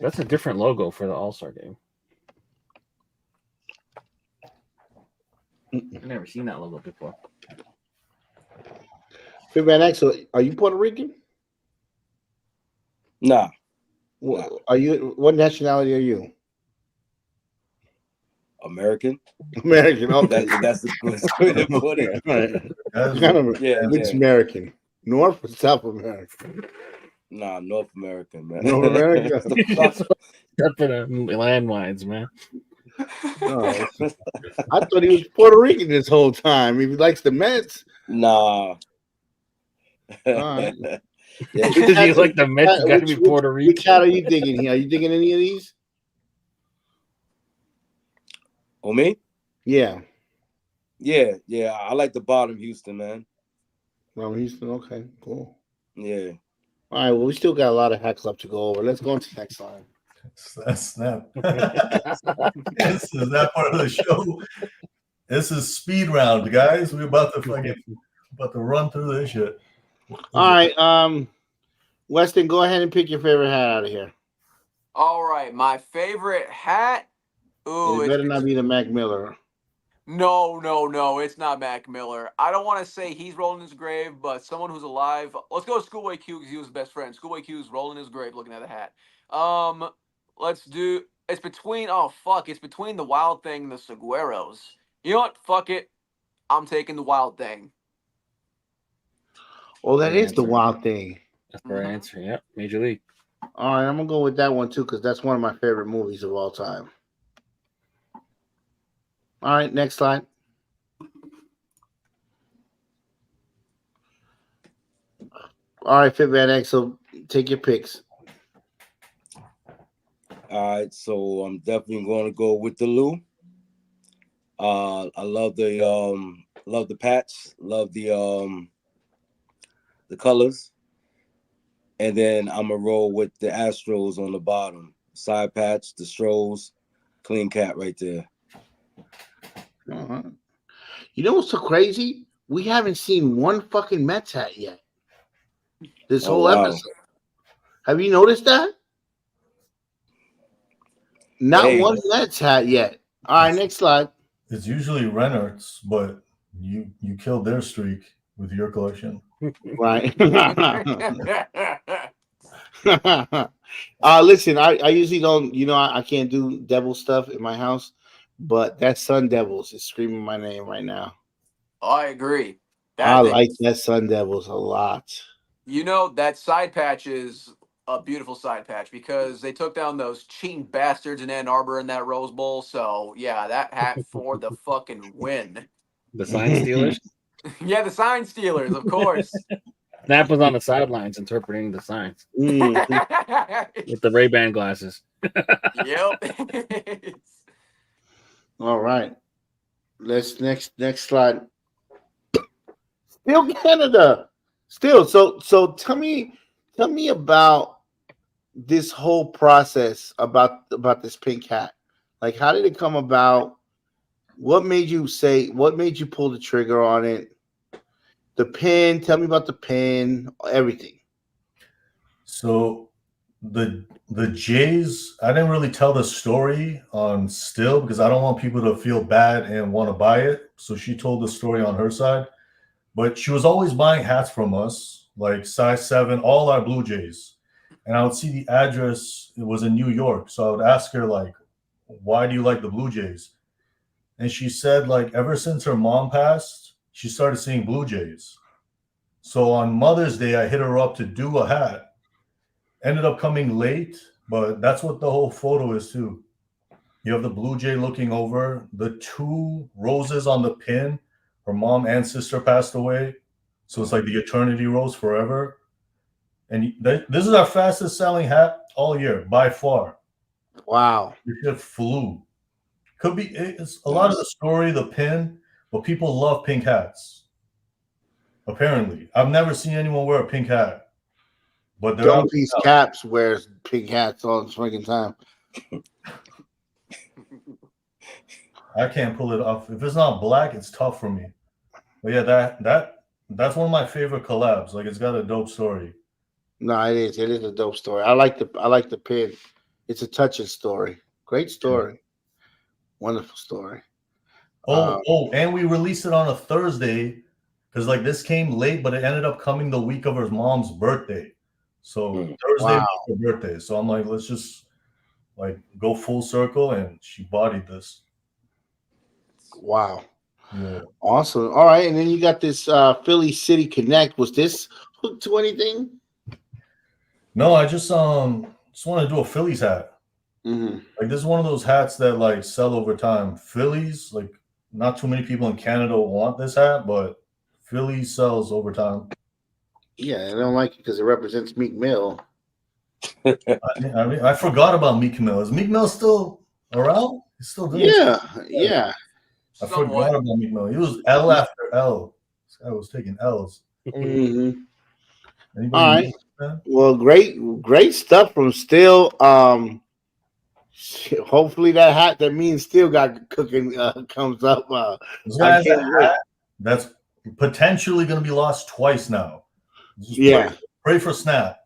That's a different logo for the All-Star game. I've never seen that logo before. Hey, Van Exel, are you Puerto Rican? Nah. Are you? What nationality are you? American. Okay. That's the good way to put it. Which American? North or South America? Nah, North American, man. North America. Stepping on landmines, man. Oh, I thought he was Puerto Rican this whole time. If he likes the Mets. Nah. Right. If you like the Mets, you got to be Puerto Rican. Which hat are you digging here? Are you digging any of these? Oh, me? Yeah. I like the bottom Houston, man. Well, Houston, okay, cool. Yeah. All right, well, we still got a lot of hacks up to go over. Let's go into the next line. Snap. This is that part of the show. This is speed round, guys. We're about to run through this shit. All right, Weston, go ahead and pick your favorite hat out of here. All right, my favorite hat. Ooh, it better not be the Mac Miller. No, it's not Mac Miller. I don't want to say he's rolling his grave, but someone who's alive. Let's go with Schoolboy Q because he was his best friend. Schoolboy Q's rolling his grave, looking at the hat. Let's do. It's between. Oh fuck! It's between the Wild Thing and the Sombrero. You know what? Fuck it. I'm taking the Wild Thing. Oh, that is the Wild Thing. That's the right answer. Yep, Major League. All right, I'm gonna go with that one too because that's one of my favorite movies of all time. All right, next slide. All right, Fit Van Exel, take your picks. All right, so I'm definitely going to go with the Lou. I love the patch, love the colors, and then I'm gonna roll with the Astros on the bottom side patch, the Stros, clean cat right there. Uh-huh. You know what's so crazy? We haven't seen one fucking Mets hat yet. This Oh, whole wow. episode. Have you noticed that? Not Hey. one Mets hat yet. All right, next slide. It's usually Renarts, but you killed their streak with your collection. Right. Listen, I usually don't, I can't do devil stuff in my house, but that Sun Devils is screaming my name right now. I agree. I like that Sun Devils a lot. You know, that side patch is a beautiful side patch because they took down those cheating bastards in Ann Arbor in that Rose Bowl. So, yeah, that hat for the fucking win. The sign stealers. Yeah, the sign stealers, of course. Snap was on the sidelines interpreting the signs with the Ray-Ban glasses. Yep. All right. Let's next slide. Styll Canada. Styll. So tell me about this whole process about this pink hat. Like, how did it come about? What made you pull the trigger on it? The pin, tell me about the pin, everything. So the Jays, I didn't really tell the story on Styll because I don't want people to feel bad and want to buy it. So she told the story on her side. But she was always buying hats from us, like size 7, all our Blue Jays. And I would see the address, it was in New York. So I would ask her, like, why do you like the Blue Jays? And she said, like, ever since her mom passed, she started seeing Blue Jays. So on Mother's Day, I hit her up to do a hat. Ended up coming late, but that's what the whole photo is too. You have the Blue Jay looking over, the 2 roses on the pin. Her mom and sister passed away. So it's like the eternity rose forever. And this is our fastest selling hat all year, by far. Wow. It just flew. Could be, it's a lot of the story, the pin, but people love pink hats. Apparently. I've never seen anyone wear a pink hat. But Don't Piece Caps wears pink hats all the freaking time. I can't pull it off. If it's not black, it's tough for me. But yeah, that's one of my favorite collabs. Like, it's got a dope story. No, it is. It is a dope story. I like the pin. It's a touching story. Great story. Yeah. Wonderful story. And we released it on a Thursday because like this came late, but it ended up coming the week of her mom's birthday. So Thursday was her birthday. So I'm like, let's just like go full circle, and she bodied this. Wow. Yeah. Awesome. All right, and then you got this Philly City Connect. Was this hooked to anything? No, I just want to do a Phillies hat. Mm-hmm. Like, this is one of those hats that like sell over time. Phillies, like, not too many people in Canada want this hat, but Phillies sells over time. Yeah, I don't like it because it represents Meek Mill. I forgot about Meek Mill. Is Meek Mill still around? He's still doing Yeah. I forgot about Meek Mill. He was L after L. This guy was taking L's. Mm-hmm. All right. Well, great stuff from Styll. Hopefully that hat that me and Styll got cooking comes up. That's potentially going to be lost twice now. Just pray for Snap.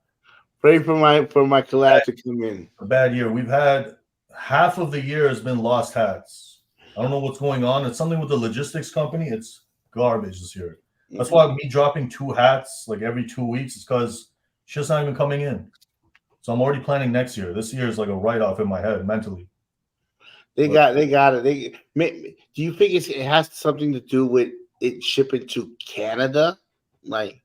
Pray for my collab to come in. A bad year. We've had half of the year has been lost hats. I don't know what's going on. It's something with the logistics company. It's garbage this year. That's why me dropping 2 hats like every 2 weeks is because shit's not even coming in. So I'm already planning next year. This year is like a write-off in my head mentally. They got it. Do you think it has something to do with it shipping to Canada? Like,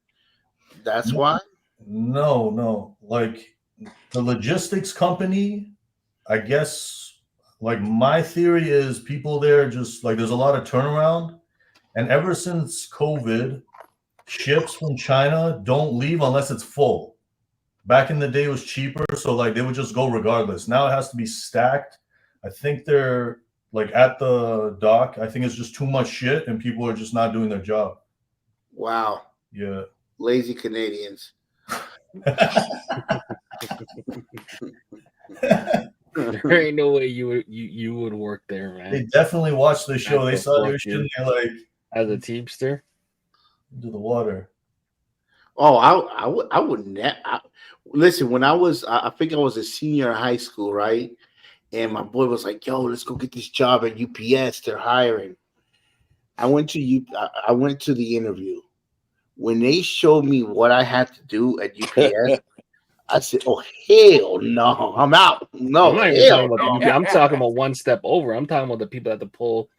that's why? No. Like, the logistics company, I guess, like, my theory is people there just, like, there's a lot of turnaround. And ever since COVID, ships from China don't leave unless it's full. Back in the day, it was cheaper, so, like, they would just go regardless. Now it has to be stacked. I think they're like at the dock. I think it's just too much shit, and people are just not doing their job. Wow. Yeah. Lazy Canadians. There ain't no way you would work there, man. They definitely watched the show. They saw their shit and they're like, as a teamster into the water. Oh, I would listen. When I think I was a senior in high school, right? And my boy was like, "Yo, let's go get this job at UPS. They're hiring." I went to the interview. When they showed me what I had to do at UPS, I said, "Oh hell no, I'm out." No, I'm not even talking about the UP. I'm talking about one step over. I'm talking about the people that have to pull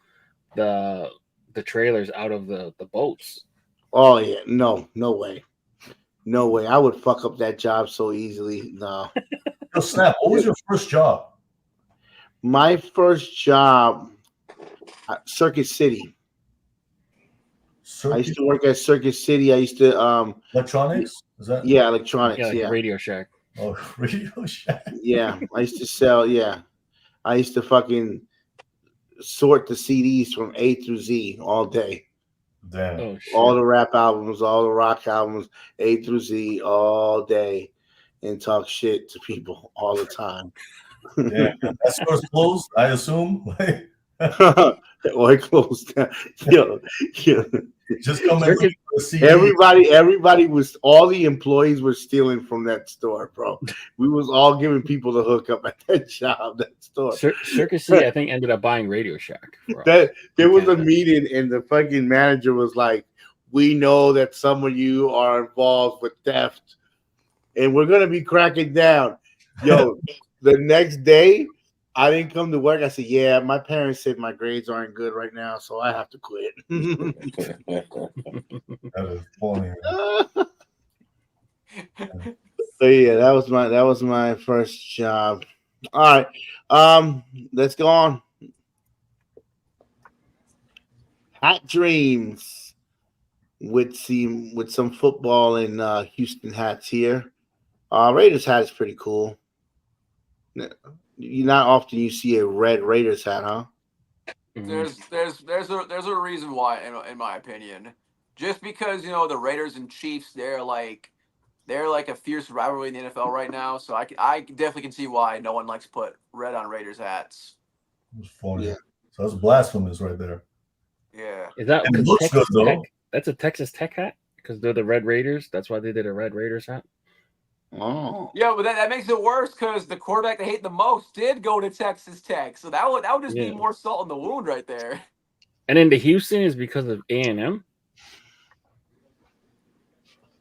the trailers out of the boats. Oh yeah, no way. No way. I would fuck up that job so easily. No. Yo, Snap, what was your first job? My first job, Circuit City. I used to work at Circuit City. I used to electronics? Is that electronics, like Radio Shack. Oh, Radio Shack. Yeah. I used to sell, I used to fucking sort the CDs from A through Z all day. Damn. Oh, shit. All the rap albums, all the rock albums, A through Z all day, and talk shit to people all the time. Yeah, that store's closed, I assume. Or it closed down. Yo. Just come and look for a CD. Everybody was, all the employees were stealing from that store, bro. We was all giving people the hookup at that job, that store. Circus C, I think, ended up buying Radio Shack. There was a meeting, and the fucking manager was like, "We know that some of you are involved with theft, and we're gonna be cracking down." Yo, the next day, I didn't come to work. I said, "Yeah, my parents said my grades aren't good right now, so I have to quit." That is funny. So yeah, that was my first job. All right, let's go on. Hat Dreams with some football and Houston hats here. Raiders hat is pretty cool. Not often you see a red Raiders hat, huh? There's a reason why, in my opinion, just because the Raiders and Chiefs, they're like a fierce rivalry in the NFL right now. So I definitely can see why no one likes to put red on Raiders hats. It's funny. Yeah. So that's blasphemous right there. Yeah. Is that it looks Texas good though? Tech? That's a Texas Tech hat because they're the Red Raiders. That's why they did a Red Raiders hat. Oh. Yeah, but that makes it worse because the quarterback they hate the most did go to Texas Tech. So that would just be more salt in the wound right there. And then the Houston is because of A&M.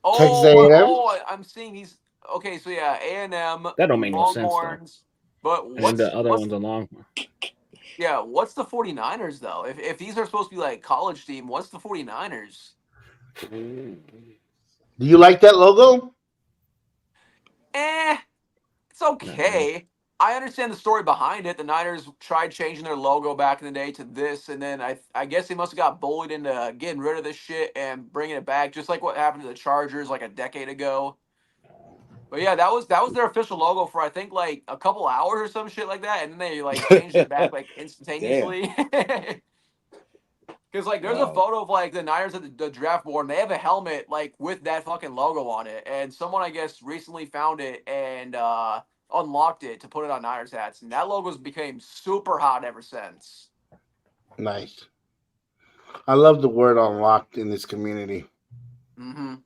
Oh, I'm seeing these. Okay, so yeah, A&M. That don't make no sense, Longhorns. But what's and the other one's a Longhorn? Yeah, what's the 49ers though? If these are supposed to be like college team, what's the 49ers? Do you like that logo? It's okay. I understand the story behind it. The Niners tried changing their logo back in the day to this, and then I guess they must have got bullied into getting rid of this shit and bringing it back, just like what happened to the Chargers like a decade ago. But yeah, that was their official logo for I think like a couple hours or some shit like that, and then they like changed it back like instantaneously. Because like there's a photo of like the Niners at the draft board, and they have a helmet like with that fucking logo on it, and someone I guess recently found it and unlocked it to put it on Niners hats, and that logo's became super hot ever since. Nice. I love the word unlocked in this community. Mm-hmm.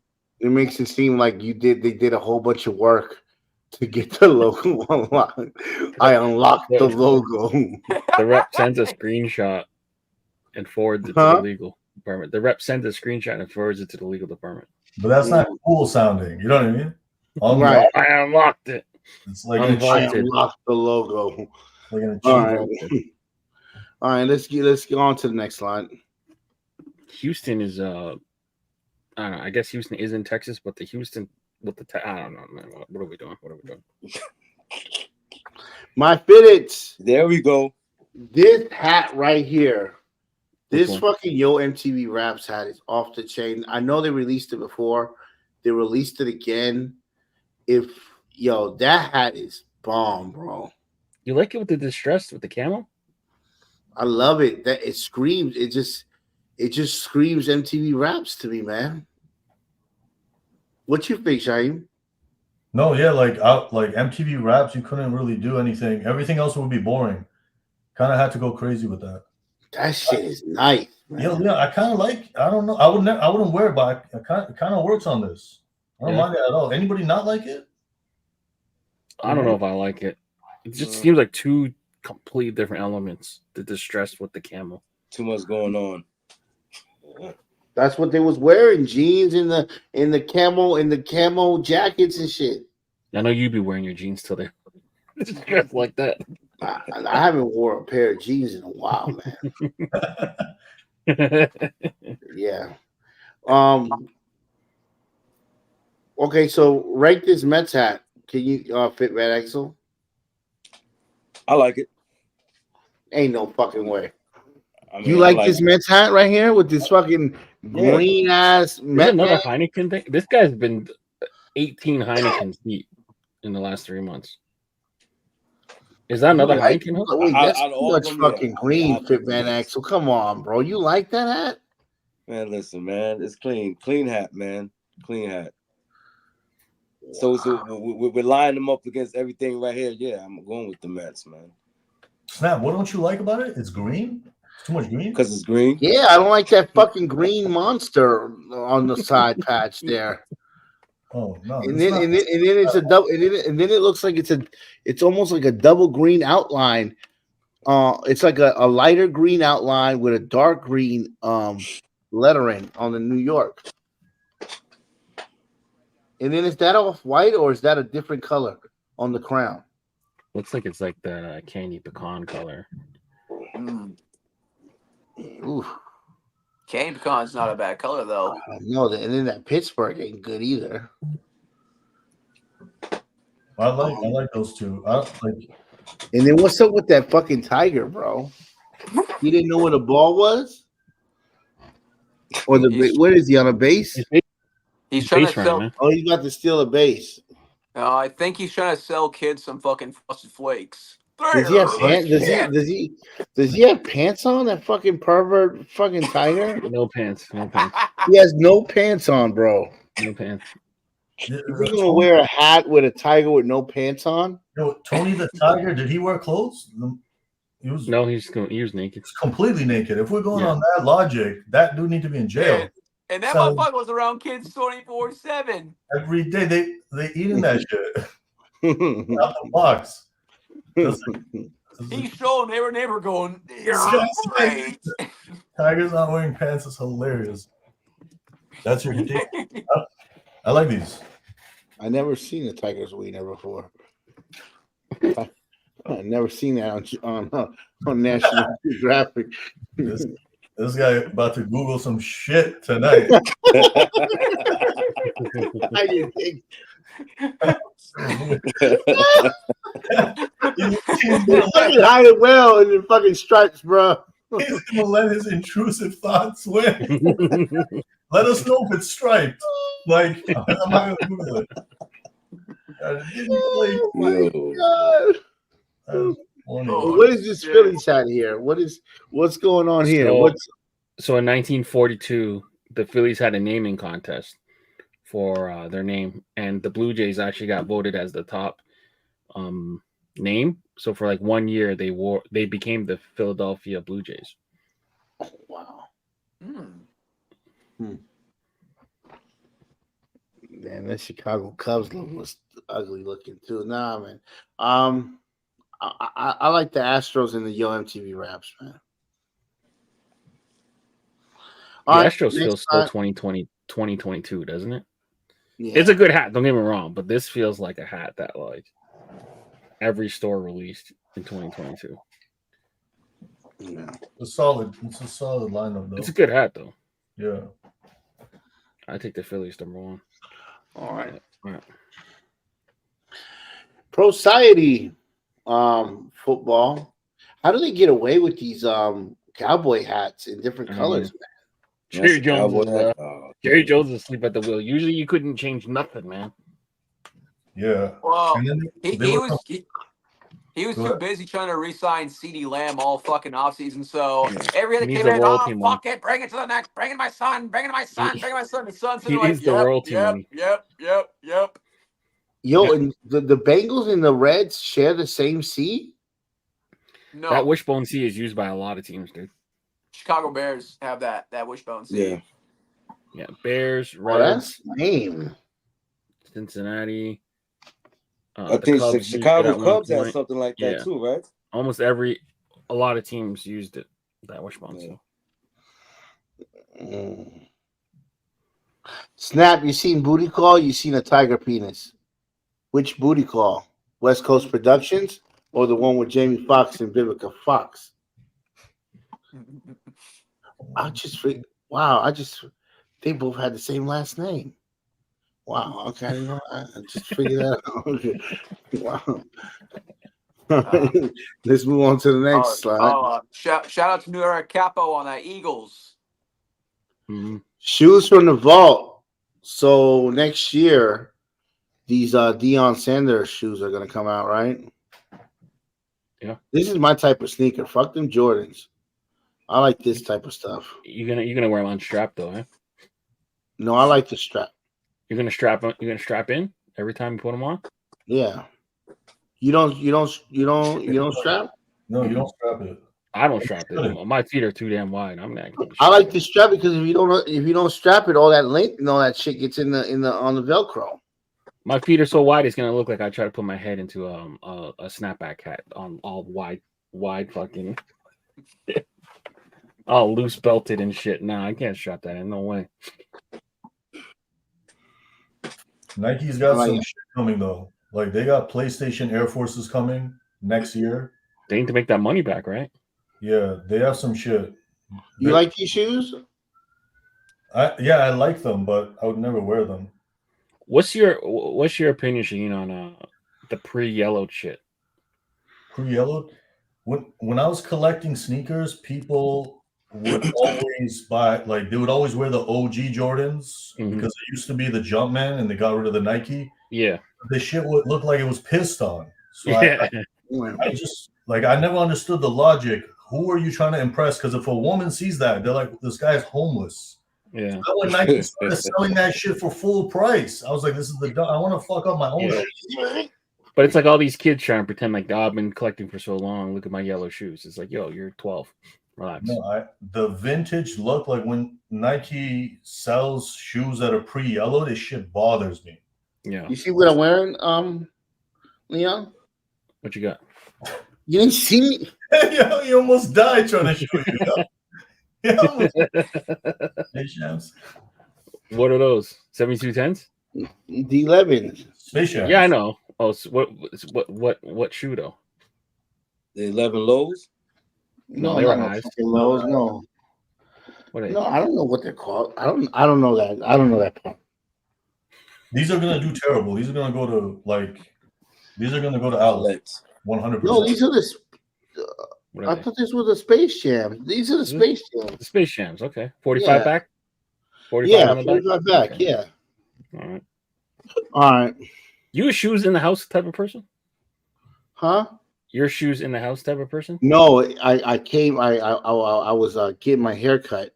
It makes it seem like they did a whole bunch of work to get the logo unlocked. I unlocked the logo. The rep sends a screenshot and forwards it to the legal department. The rep sends a screenshot and forwards it to the legal department. But that's not cool sounding. You know what I mean? Right. I unlocked it. It's like I unlocked the logo. Like all right. Let's get on to the next slide. Houston is I don't know. I guess Houston is in Texas, but the Houston with the I don't know, man. What are we doing? My fitteds. There we go. This hat right here. This fucking Yo MTV Raps hat is off the chain. I know they released it before. They released it again. That hat is bomb, bro. You like it with the distressed with the camel? I love it. That it screams. It just screams MTV Raps to me, man. What you think, Shaim? No, yeah, like MTV Raps, you couldn't really do anything. Everything else would be boring. Kind of had to go crazy with that. That shit is nice, man. Yeah, I kind of like. I don't know. I wouldn't wear it, but it kind of works on this. I don't mind it at all. Anybody not like it? I don't know if I like it. It just seems like two completely different elements. The distress with the camel. Too much going on. That's what they was wearing, jeans in the camo jackets and shit. I know you'd be wearing your jeans till they're dressed like that. I haven't wore a pair of jeans in a while, man. Yeah. Okay, so rank this Mets hat. Can you fit Van Axel? I like it. Ain't no fucking way. I mean, You like this Mets hat right here with this fucking green ass Mets? Another Heineken thing. This guy's been 18 Heinekens deep in the last 3 months. Is that another Heineken? Wait, that's too much fucking green, Fit Van Axel. Come on, bro. You like that hat? Man, listen, man. It's clean hat, man. Clean hat. Wow. So we're lining them up against everything right here. Yeah, I'm going with the Mets, man. Snap, what don't you like about it? It's green. It's too much green. Because it's green. Yeah, I don't like that fucking green monster on the side patch there. Oh no! And then it's a double, and then it looks like it's almost like a double green outline. It's like a lighter green outline with a dark green lettering on the New York. And then is that off white or is that a different color on the crown? Looks like it's like the candy pecan color. Ooh. Candy pecan's not a bad color though. No, and then that Pittsburgh ain't good either. I like those two. And then what's up with that fucking tiger, bro? You didn't know what a ball was? Or what is he on a base? He's trying to sell. Man. Oh, he's about to steal a base. I think he's trying to sell kids some fucking Frosted Flakes. Does he have pants? Does he have pants on? That fucking pervert, fucking tiger. No pants. No pants. He has no pants on, bro. No pants. Is he gonna wear a hat with a tiger with no pants on? Yo, Tony the Tiger, did he wear clothes? He was naked. Completely naked. If we're going on that logic, that dude need to be in jail. And that motherfucker was around kids 24/7. Every day they eating that shit. Out the box. He's showing neighbor going, "You're great." Tiger's not wearing pants is hilarious. That's your critique. I like these. I never seen a tiger's wiener before. I never seen that on National Geographic. This guy about to Google some shit tonight. I didn't think. Fucking hide it well in the fucking stripes, bro. He's gonna let his intrusive thoughts win. Let us know if it's striped. Like, I'm not gonna Google it. Oh my god! What is this Phillies hat here? What's going on here? So in 1942, the Phillies had a naming contest for their name, and the Blue Jays actually got voted as the top name. So for like 1 year, they became the Philadelphia Blue Jays. Oh, wow. Man, that Chicago Cubs logo was ugly looking too. Nah, man. I like the Astros and the Yo MTV Raps, man. The Astros feels still 2022, doesn't it? Yeah. It's a good hat, don't get me wrong, but this feels like a hat that like every store released in 2022. Yeah. It's a solid lineup though. It's a good hat though. Yeah. I take the Phillies #1. All right. Pro Society football. How do they get away with these cowboy hats in different colors, man? Jerry Jones is asleep at the wheel. Usually you couldn't change nothing, man. Yeah. Well, He was Go too ahead. busy trying to re-sign CeeDee Lamb all fucking offseason. So every other He kid needs the was, royalty oh, money. fuck it, bring it to the next, bring it to my son, bring it to my son, bring it to my son. The son's He sitting like, needs the royalty money. yep. Yo, and the Bengals and the Reds share the same seed? No, That wishbone C is used by a lot of teams, dude. Chicago Bears have that wishbone seed. Yeah, Bears, Oh, Reds, that's lame. Cincinnati. I The think Cubs used it Chicago at one Cubs had point. something like Yeah. that too, right? Almost a lot of teams used it. That wishbone C. Snap, you seen Booty Call? You seen a tiger penis? Which Booty Call? West Coast Productions or the one with Jamie Foxx and Vivica Fox? They both had the same last name. Wow, okay, you know, I just figured that out. Okay. Wow. Let's move on to the next slide. Shout out to New Era Capo on that Eagles. Mm-hmm. Shoes from the vault. So next year, these Deion Sanders shoes are gonna come out, right? Yeah. This is my type of sneaker. Fuck them Jordans. I like this type of stuff. You're gonna wear them unstrapped though, eh? No, I like the strap. You're gonna strap in every time you put them on. Yeah. You don't strap? No, you don't strap it. I don't strap it. My feet are too damn wide. I'm not. I like the strap because if you don't strap it, all that length and all that shit gets in the on the Velcro. My feet are so wide, it's gonna look like I try to put my head into a snapback hat on all wide fucking, all loose belted and shit. Nah, I can't strap that in. No way. Nike's got some shit coming though. Like they got PlayStation Air Forces coming next year. They need to make that money back, right? Yeah, they have some shit. You like these shoes? I like them, but I would never wear them. What's your opinion, Shaheen, on the pre-yellowed shit? Pre-yellowed? When I was collecting sneakers, people would always buy, like they would always wear the OG Jordans because it used to be the Jumpman and they got rid of the Nike. Yeah. The shit would look like it was pissed on. So yeah. I just like I never understood the logic. Who are you trying to impress? Because if a woman sees that, they're like, this guy's homeless. Yeah. So when Nike started selling that shit for full price, I was like, this is I want to fuck up my own shit. But it's like all these kids trying to pretend like, oh, I've been collecting for so long. Look at my yellow shoes. It's like, yo, you're 12. Relax. No, the vintage look, like when Nike sells shoes that are pre-yellowed, this shit bothers me. Yeah. You see what I'm wearing, Leon? What you got? You didn't see me? Yo, you almost died trying to show you. Space Jams. What are those? 7210s? D11. Space Jams. Yeah, I know. Oh, so what shoe though? The 11 lows? No, they were highs. Lows, no. What are they? No, I don't know what they're called. I don't know that. I don't know that part. These are gonna do terrible. These are gonna go to outlets. 100%. No, these are I thought this was a Space Jam. These are the Space Jams. The Space Jams, okay. 45 back? 45 on the 45 back, okay. Yeah. All right. You a shoes in the house type of person? Huh? Your shoes in the house type of person? No, I was getting my hair cut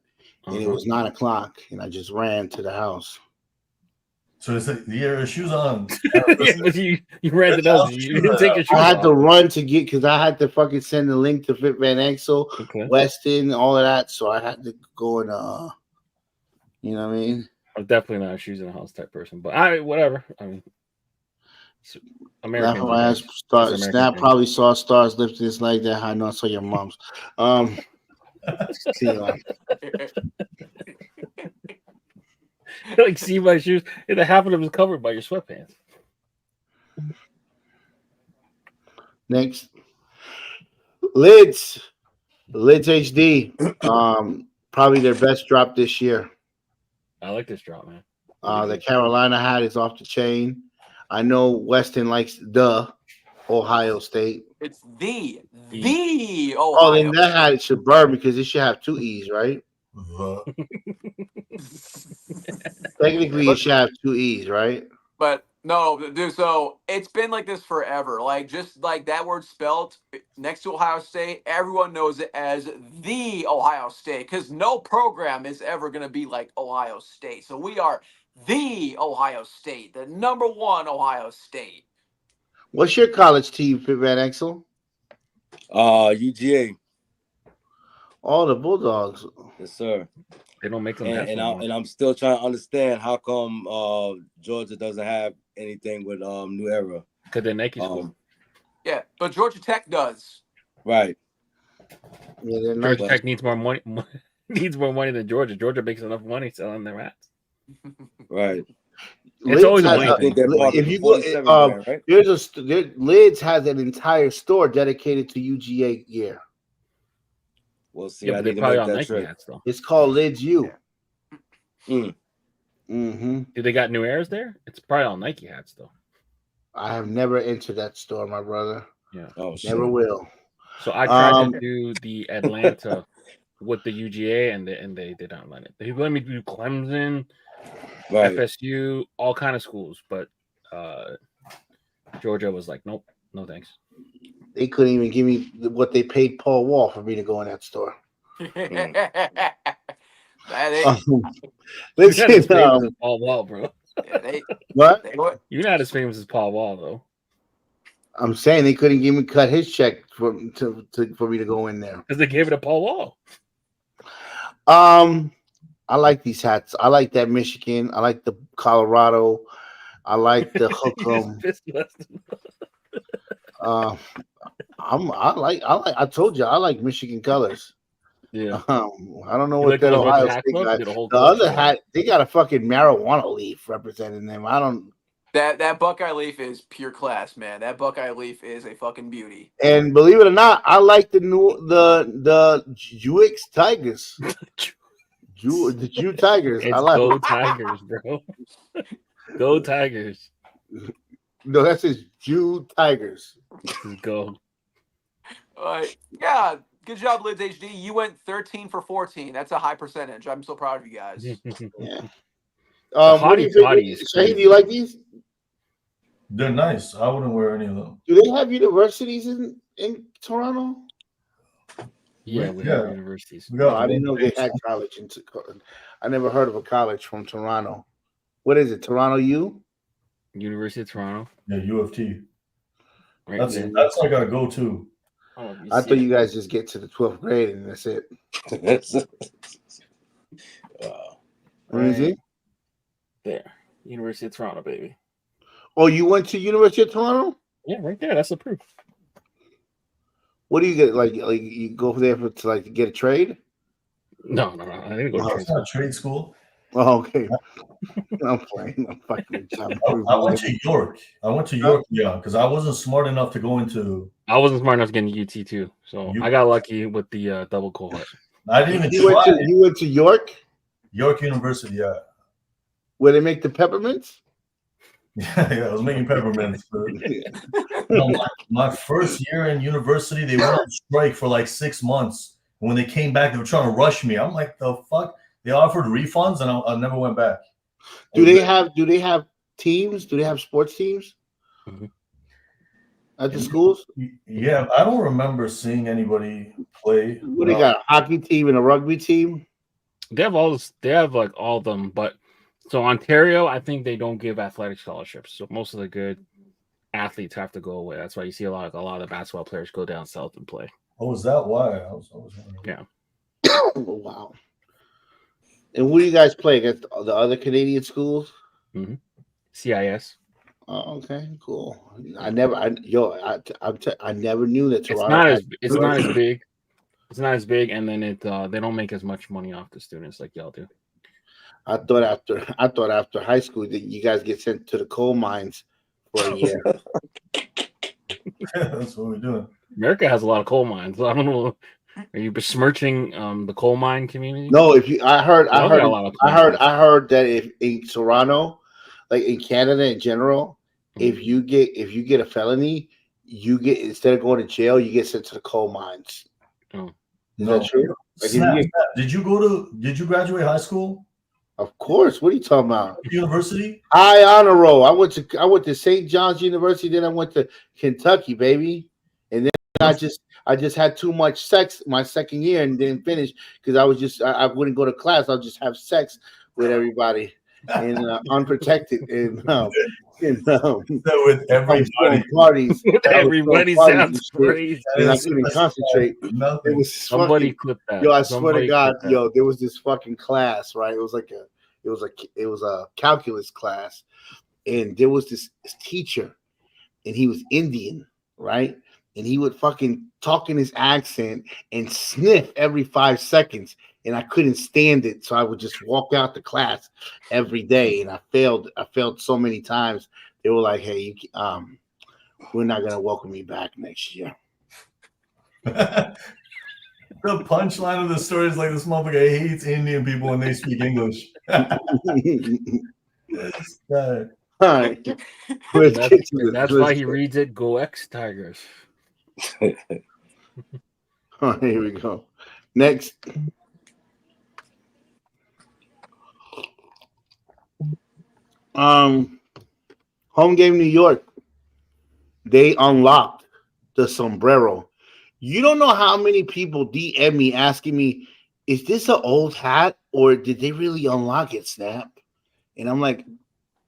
and it was 9:00 and I just ran to the house. So it's like your shoes on. Yeah, but you ran to the house. You didn't take your shoes I had off. to run to get because I had to fucking send the link to Fit Van Exel, Weston, all of that. So I had to go and you know what I mean? I'm definitely not a shoes in the house type person, but whatever. I mean, American. Snap probably saw stars lifting his leg that high. No, I saw your mom's. Like, see my shoes, and half of them is covered by your sweatpants. Next, Lids HD. Probably their best drop this year. I like this drop, man. The Carolina hat is off the chain. I know Weston likes the Ohio State. It's the Ohio. Oh, then that hat should burn because it should have 2 E's, right? Technically, it should have 2 E's, right? But No, dude. So it's been like this forever. Like just like that word spelled next to Ohio State, everyone knows it as the Ohio State because no program is ever going to be like Ohio State. So we are the Ohio State, the #1 Ohio State. What's your college team, Fit Van Exel? UGA. All the Bulldogs. Yes, sir. They don't make them And I'm still trying to understand how come Georgia doesn't have anything with New Era. because they're Nike school. Yeah, but Georgia Tech does. Right. Yeah, they're Georgia Nike. Tech needs more money. Needs more money than Georgia. Georgia makes enough money selling their hats. Right. It's always a has money I think they're part if of the you go, 47 brand, right? Lids has an entire store dedicated to UGA gear. We'll see. Yeah, I but need they're to probably make on that Nike trip. hats though. It's called Lids U. Mm. Mm-hmm. Do they got New Airs there? It's probably all Nike hats though. I have never entered that store, my brother. Yeah. Oh, shit. Never will. So I tried to do the Atlanta with the UGA, and they did not let it. They let me do Clemson, Right. FSU, all kind of schools, but Georgia was like, nope, no thanks. They couldn't even give me what they paid Paul Wall for me to go in that store. You're not as Listen, famous as Paul Wall, bro. what? You're not as famous as Paul Wall, though. I'm saying they couldn't give me cut his check for me to go in there. Because they gave it to Paul Wall. I like these hats. I like that Michigan. I like the Colorado. I like the Hook'em. I told you I like Michigan colors. Yeah. I don't know You what like that the Ohio hat State club? guy. Did a whole The club other show. hat, they got a fucking marijuana leaf representing them. I don't. That Buckeye leaf is pure class, man. That Buckeye leaf is a fucking beauty. And believe it or not, I like the UX Tigers. The Jew Tigers. It's I like Go Tigers, bro. Go Tigers. No, that's his Jew Tigers. Go. Yeah, good job, Lids HD. You went 13 for 14. That's a high percentage. I'm so proud of you guys. Yeah. What do you think? Shahid, do you like these? They're nice. I wouldn't wear any of them. Do they have universities in Toronto? Yeah, we have universities. I didn't know they had college. I never heard of a college from Toronto. What is it? Toronto U? University of Toronto. Yeah, U of T. Right That's there. like our go-to. I thought you guys just get to the 12th grade and that's it. Let me see. There. University of Toronto, baby. Oh, you went to University of Toronto? Yeah, right there. That's the proof. What do you get? Like you go there to get a trade? No. I didn't go to trade It's not a trade school. Oh, okay. I'm playing. I'm fucking. I went to York. Yeah, because I wasn't smart enough to go into. I wasn't smart enough to get into UT too, so I got lucky with the double cohort. I didn't even You went to York? York University, yeah. Where they make the peppermints? Yeah, I was making peppermints. My first year in university, they went on strike for like 6 months. And when they came back, they were trying to rush me. I'm like, the fuck? They offered refunds, and I never went back. Do they have teams? Do they have sports teams at the schools? Yeah, I don't remember seeing anybody play. What, they got a hockey team and a rugby team? They have all this. They have like all of them, but so Ontario, I think they don't give athletic scholarships. So most of the good athletes have to go away. That's why you see a lot of the basketball players go down south and play. Oh, is that why? I was wondering. Yeah. Oh, wow. And who do you guys play against? The other Canadian schools? Mm-hmm. CIS. Oh, okay, cool. I never knew that Toronto. It's not as big. It's not as big, and then they don't make as much money off the students like y'all do. I thought after high school that you guys get sent to the coal mines for a year. That's what we're doing. America has a lot of coal mines. So I don't know. Are you besmirching the coal mine community? No, I heard that if in Toronto, like in Canada in general, if you get a felony, you get, instead of going to jail, you get sent to the coal mines. Oh. Is that true? Like Did you graduate high school? Of course. What are you talking about? University? High honor roll. I went to St. John's University, then I went to Kentucky, baby. And then I just had too much sex my second year and didn't finish because I wouldn't go to class. I'll just have sex with everybody and unprotected and With everybody. parties. Everybody sounds crazy. And I couldn't concentrate. It was Somebody fucking, clip that. yo, I swear to Somebody God, clip that. yo, there was this fucking class, right? It was a calculus class, and there was this teacher, and he was Indian, right? And he would fucking talk in his accent and sniff every 5 seconds, and I couldn't stand it, so I would just walk out the class every day, and I failed so many times. They were like, "Hey, we're not gonna welcome you back next year." The punchline of the story is like this motherfucker hates Indian people when they speak English. This guy. All right. That's why he reads it. Go X Tigers. Oh, here we go. Next. Home Game New York. They unlocked the sombrero. You don't know how many people DM me asking me, is this an old hat or did they really unlock it, Snap? And I'm like,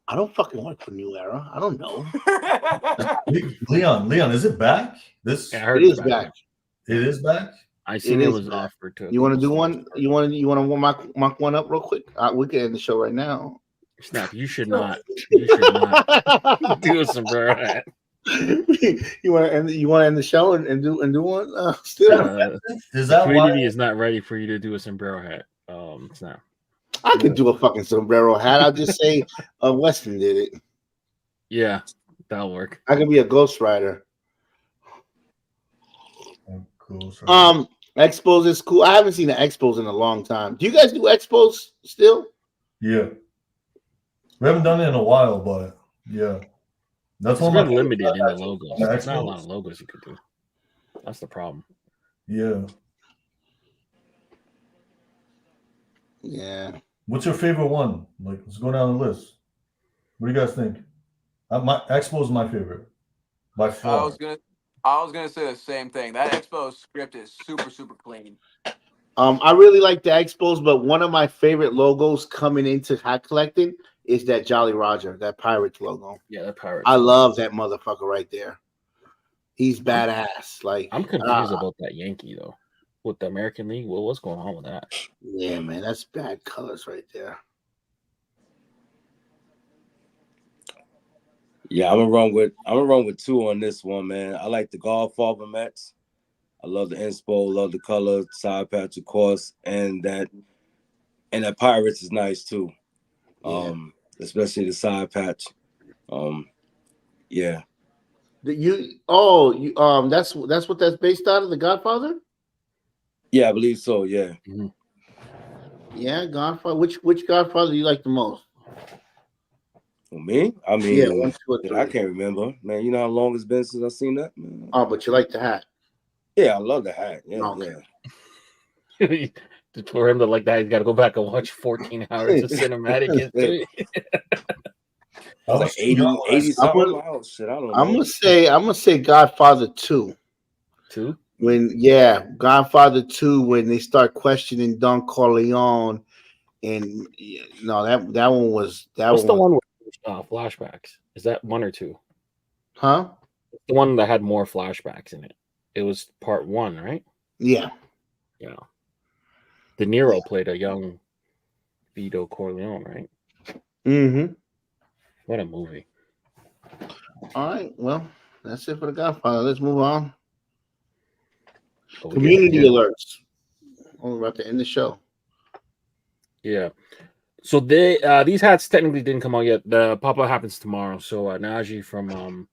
I don't fucking work for New Era. I don't know. Leon, is it back? It is back. It is back. I seen it was offered to. You want to do one? You want to mock one up real quick? We can end the show right now. Snap, you should not. You should not do a sombrero hat. You want to end the show and do one? Still, is that community is not ready for you to do a sombrero hat. Snap. I could do a fucking sombrero hat. I'll just say Weston did it. Yeah, that'll work. I could be a Ghost Rider. Expos is cool. I haven't seen the expos in a long time. Do you guys do expos still? Yeah. We haven't done it in a while, but yeah. That's one of my limited in the logos. There's not a lot of logos you could do. That's the problem. Yeah. Yeah. What's your favorite one? Like, let's go down the list. What do you guys think? My Expo is my favorite by far. I was gonna say the same thing. That Expo script is super, super clean. I really like the expos, but one of my favorite logos coming into hat collecting is that Jolly Roger, that Pirates logo. Yeah, that Pirates. I love that motherfucker right there. He's badass. Like, I'm confused about that Yankee though. With the American League, what's going on with that? Yeah, man, that's bad colors right there. Yeah, I'm gonna run with two on this one, man. I like the Godfather Mets. I love the inspo, love the color, side patch, of course, and that Pirates is nice too. Yeah. Especially the side patch. Yeah. That's what that's based out of, the Godfather? Yeah, I believe so. Yeah. Mm-hmm. Yeah, Godfather. Which Godfather do you like the most? For me? I mean, yeah, 1, 2, or 3. I can't remember. Man, you know how long it's been since I've seen that? Man. Oh, but you like the hat. Yeah, I love the hat. Yeah, okay. Yeah. For him to like that, he's got to go back and watch 14 hours of cinematic history. I was like 80 something. Oh shit, I don't know. I'm gonna say Godfather 2. 2? Godfather 2, when they start questioning Don Corleone, and that one was that. What's the one with flashbacks? Is that 1 or 2? Huh? The one that had more flashbacks in it. It was part 1, right? Yeah. Yeah. De Niro played a young Vito Corleone, right? Mm-hmm. What a movie. All right. Well, that's it for the Godfather. Let's move on. Oh, Community alerts. We're about to end the show. Yeah. So these hats technically didn't come out yet. The pop-up happens tomorrow. So Najee from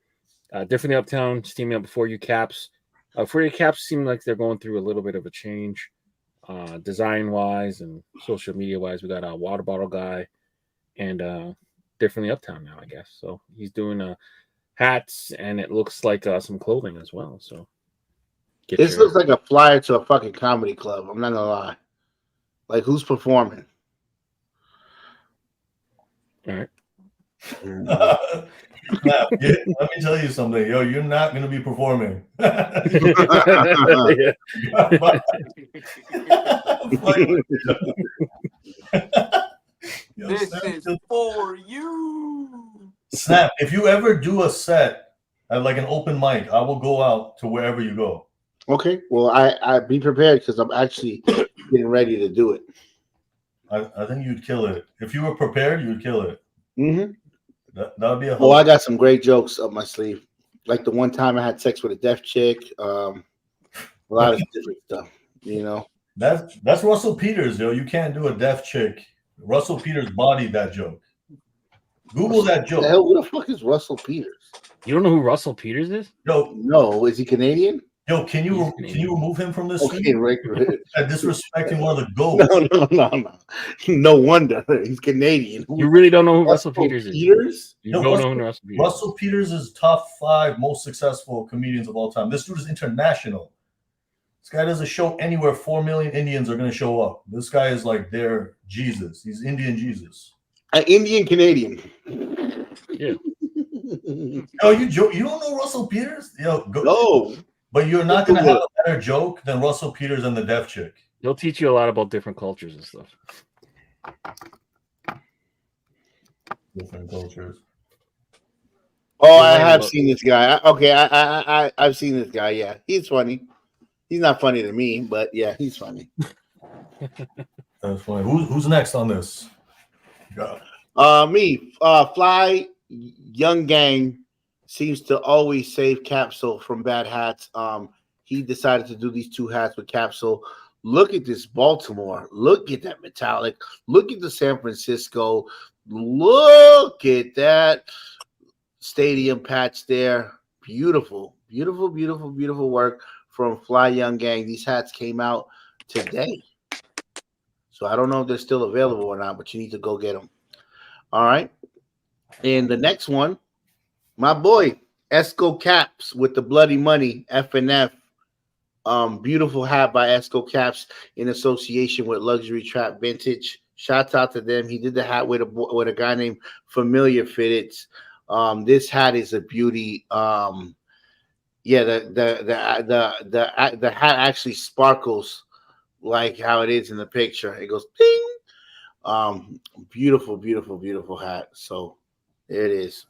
Differently Uptown, steaming up before you caps. For your caps seem like they're going through a little bit of a change. Design-wise and social media-wise. We got a water bottle guy and Differently Uptown now, I guess. So he's doing hats, and it looks like some clothing as well. So this looks like a flyer to a fucking comedy club. I'm not gonna lie. Like, who's performing? All right. Snap, let me tell you something, yo. You're not going to be performing. Yeah. Yo, This Snap, is for you. Snap, if you ever do a set at like an open mic, I will go out to wherever you go. Okay, well, I be prepared because I'm actually getting ready to do it. I think you'd kill it. If you were prepared, you would kill it. Mm-hmm. That would be a Well, I got some great jokes up my sleeve. Like the one time I had sex with a deaf chick. A lot of different stuff, you know. That's Russell Peters, yo. You can't do a deaf chick. Russell Peters bodied that joke. Google that joke. The hell, who the fuck is Russell Peters? You don't know who Russell Peters is? Yo, no, is he Canadian? Yo, can you remove him from this? Okay, right. Disrespecting one of the goats. No. No wonder he's Canadian. You really don't know who Russell Peters is? You don't know who Russell Peters. Russell Peters is top 5 most successful comedians of all time. This dude is international. This guy does a show anywhere. 4 million Indians are going to show up. This guy is like their Jesus. He's Indian Jesus. An Indian Canadian. Yeah. Oh, you don't know Russell Peters? Yo, no. But you're not going to have a better joke than Russell Peters and the deaf chick. He'll teach you a lot about different cultures and stuff. Different cultures. Oh, I have seen this guy. I've seen this guy. Yeah, he's funny. He's not funny to me, but yeah, he's funny. That's funny. Who's next on this? Me. Fly Young Gang seems to always save Capsule from bad hats. He decided to do these 2 hats with Capsule. Look at this Baltimore. Look at that metallic. Look at the San Francisco. Look at that stadium patch there. Beautiful, beautiful, beautiful, beautiful work from Fly Young Gang. These hats came out today. So I don't know if they're still available or not, but you need to go get them. All right. And the next one, my boy, Esco Caps with the Bloody Money, FNF. Beautiful hat by Esco Caps in association with Luxury Trap Vintage. Shouts out to them. He did the hat with a guy named Familiar Fitteds. This hat is a beauty. The hat actually sparkles like how it is in the picture. It goes ping. Beautiful, beautiful, beautiful hat. So there it is.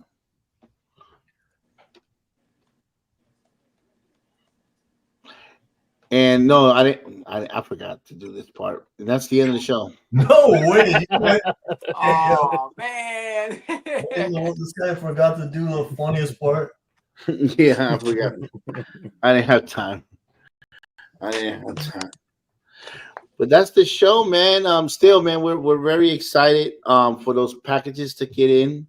And no, I didn't. I forgot to do this part. And that's the end of the show. No way. Oh man. This guy forgot to do the funniest part. Yeah, I forgot. I didn't have time. But that's the show, man. Still, man, we're very excited for those packages to get in.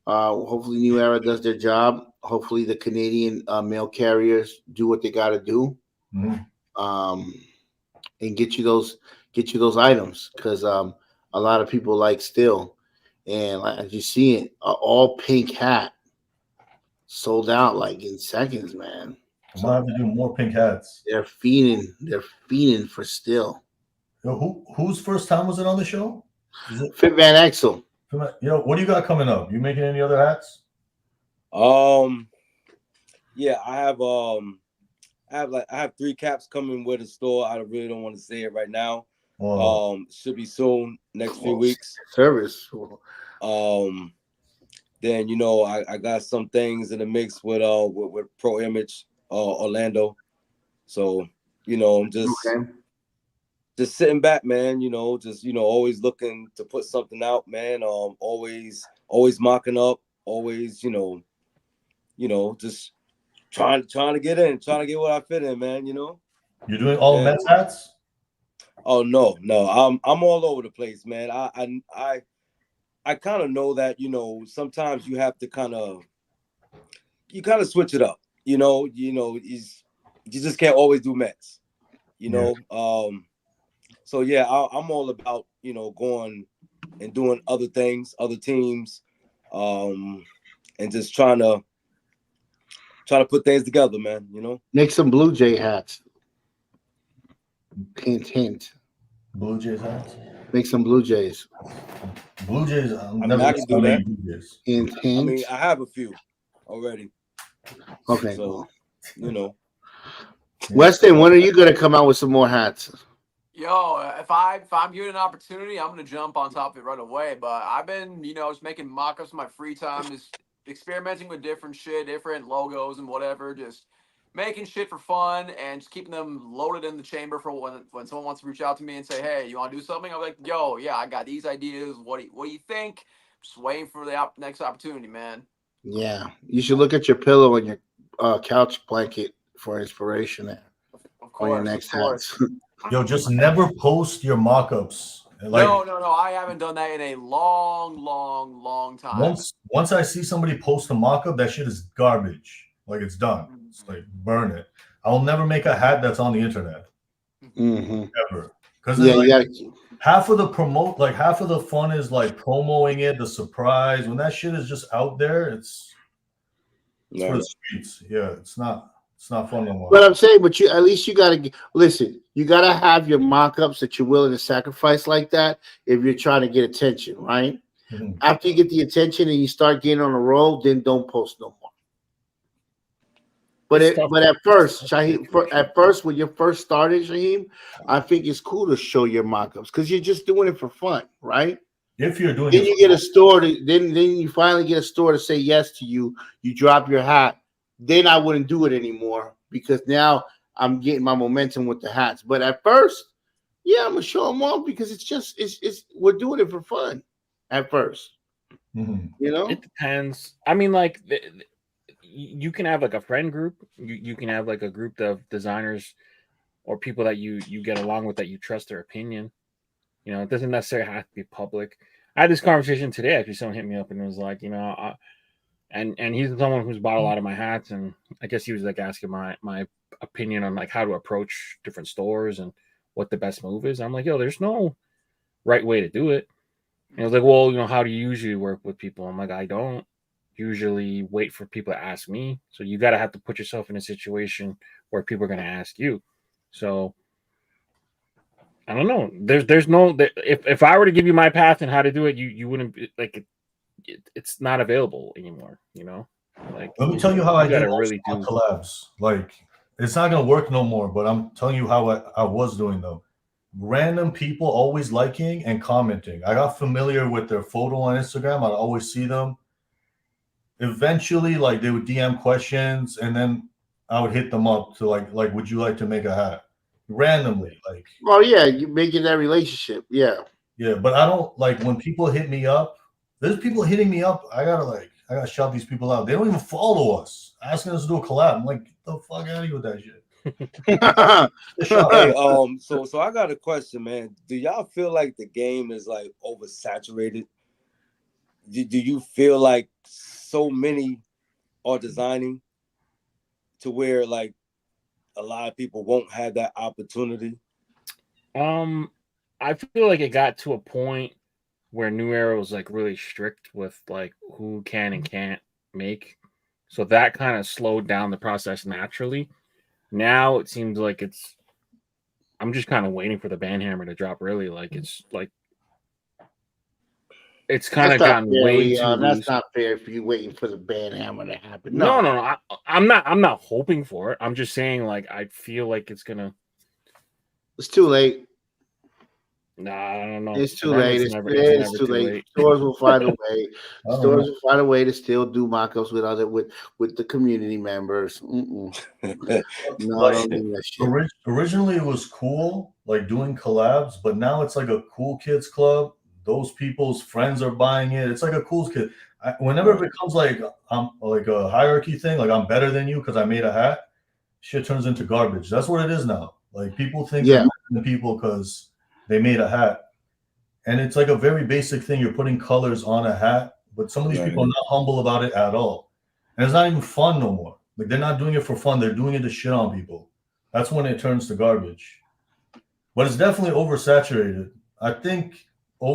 Hopefully New Era does their job. Hopefully the Canadian mail carriers do what they gotta do. Mm-hmm. And get you those items, because a lot of people like Styll, and as you see it, all pink hat sold out like in seconds, man. I'm gonna have to do more pink hats. They're fiending for Styll. Yo, whose first time was it on the show? Fit Van Axel. Yo, what do you got coming up? You making any other hats? Yeah, I have 3 caps coming with the store. I really don't want to say it right now. Should be soon, next few weeks. Service. Then I got some things in the mix with Pro Image Orlando. So I'm just sitting back, man. Always looking to put something out, man. Always mocking up. Always just trying to get in, trying to get what I fit in, man. You're doing all men's hats? Oh no, I'm all over the place, man. I kind of know that sometimes you have to kind of switch it up. You just can't always do Mets. So yeah, I'm all about going and doing other things, other teams, and just trying to put things together, man. Make some Blue Jay hats. Hint. Blue Jays hats. Make some Blue Jays. Blue Jays. I can do that. Blue Jays. I mean, I have a few already. Okay. So, you know. Weston, when are you gonna come out with some more hats? Yo, if I'm given an opportunity, I'm gonna jump on top of it right away. But I've been, just making mock-ups in my free time, just experimenting with different shit, different logos and whatever, just making shit for fun and just keeping them loaded in the chamber for when someone wants to reach out to me and say, hey, you want to do something? I'm like, yo, yeah, I got these ideas. What do you think? Just waiting for the next opportunity, man. Yeah, you should look at your pillow and your couch blanket for inspiration there. Of course, on your next hats. Yo, just never post your mock-ups. Like, no, I haven't done that in a long time. Once I see somebody post a mock-up, that shit is garbage. Like, it's done. It's like, burn it. I will never make a hat that's on the internet. Ever. Because half of the fun is like promoting it, the surprise. When that shit is just out there, it's for the streets. Yeah, it's not fun no more. But I'm saying, at least you gotta listen. You gotta have your mock-ups that you're willing to sacrifice like that if you're trying to get attention, right? After you get the attention and you start getting on a roll, then don't post no more. But at first, Shaheem, when you first started, Shaheem, I think it's cool to show your mock-ups because you're just doing it for fun, right? If you're doing then you get a store then you finally get a store to say yes to you. You drop your hat. Then I wouldn't do it anymore because now I'm getting my momentum with the hats. But at first, yeah, I'm gonna show them off because it's we're doing it for fun. At first, it depends. I mean, like you can have like a friend group. You can have like a group of designers or people that you get along with that you trust their opinion. It doesn't necessarily have to be public. I had this conversation today. Actually, someone hit me up and was like, and he's someone who's bought a lot of my hats, and I guess he was like asking my opinion on like how to approach different stores and what the best move is. I'm like, yo, there's no right way to do it. And he was like, well, how do you usually work with people? I'm like, I don't usually wait for people to ask me. So you got to have to put yourself in a situation where people are going to ask you. So I don't know. There's no, if I were to give you my path and how to do it, you wouldn't like it's not available anymore. Like, let me tell you how I did really do collabs. Like, it's not going to work no more, but I'm telling you how I was doing though. Random people always liking and commenting. I got familiar with their photo on Instagram. I'd always see them. Eventually, like, they would DM questions, and then I would hit them up to like, would you like to make a hat? Randomly, like. Oh yeah, you making that relationship. Yeah. Yeah, but I don't like when people hit me up. There's people hitting me up. I gotta shout these people out. They don't even follow us, asking us to do a collab. I'm like, get the fuck out of here with that shit. Hey, so I got a question, man. Do y'all feel like the game is like oversaturated? Do you feel like so many are designing to where like a lot of people won't have that opportunity? I feel like it got to a point where New Era was like really strict with like who can and can't make. So that kind of slowed down the process naturally. Now it seems like I'm just kind of waiting for the banhammer to drop, really. Like it's kind of gotten way too loose. That's not fair if you're waiting for the banhammer to happen. No. I'm not hoping for it. I'm just saying, like, I feel like it's too late. Nah, I don't know. It's too late. It's too late. Stores will find a way. Stores will find a way to still do mock-ups with the community members. No, I don't do that shit. Originally, it was cool, like doing collabs, but now it's like a cool kids club. Those people's friends are buying it. It's like a cool kid. Whenever it becomes like like a hierarchy thing, like I'm better than you because I made a hat, shit turns into garbage. That's what it is now. Like people think they're better than people because they made a hat. And it's like a very basic thing. You're putting colors on a hat, but some of these people are not humble about it at all. And it's not even fun no more. Like they're not doing it for fun. They're doing it to shit on people. That's when it turns to garbage. But it's definitely oversaturated. I think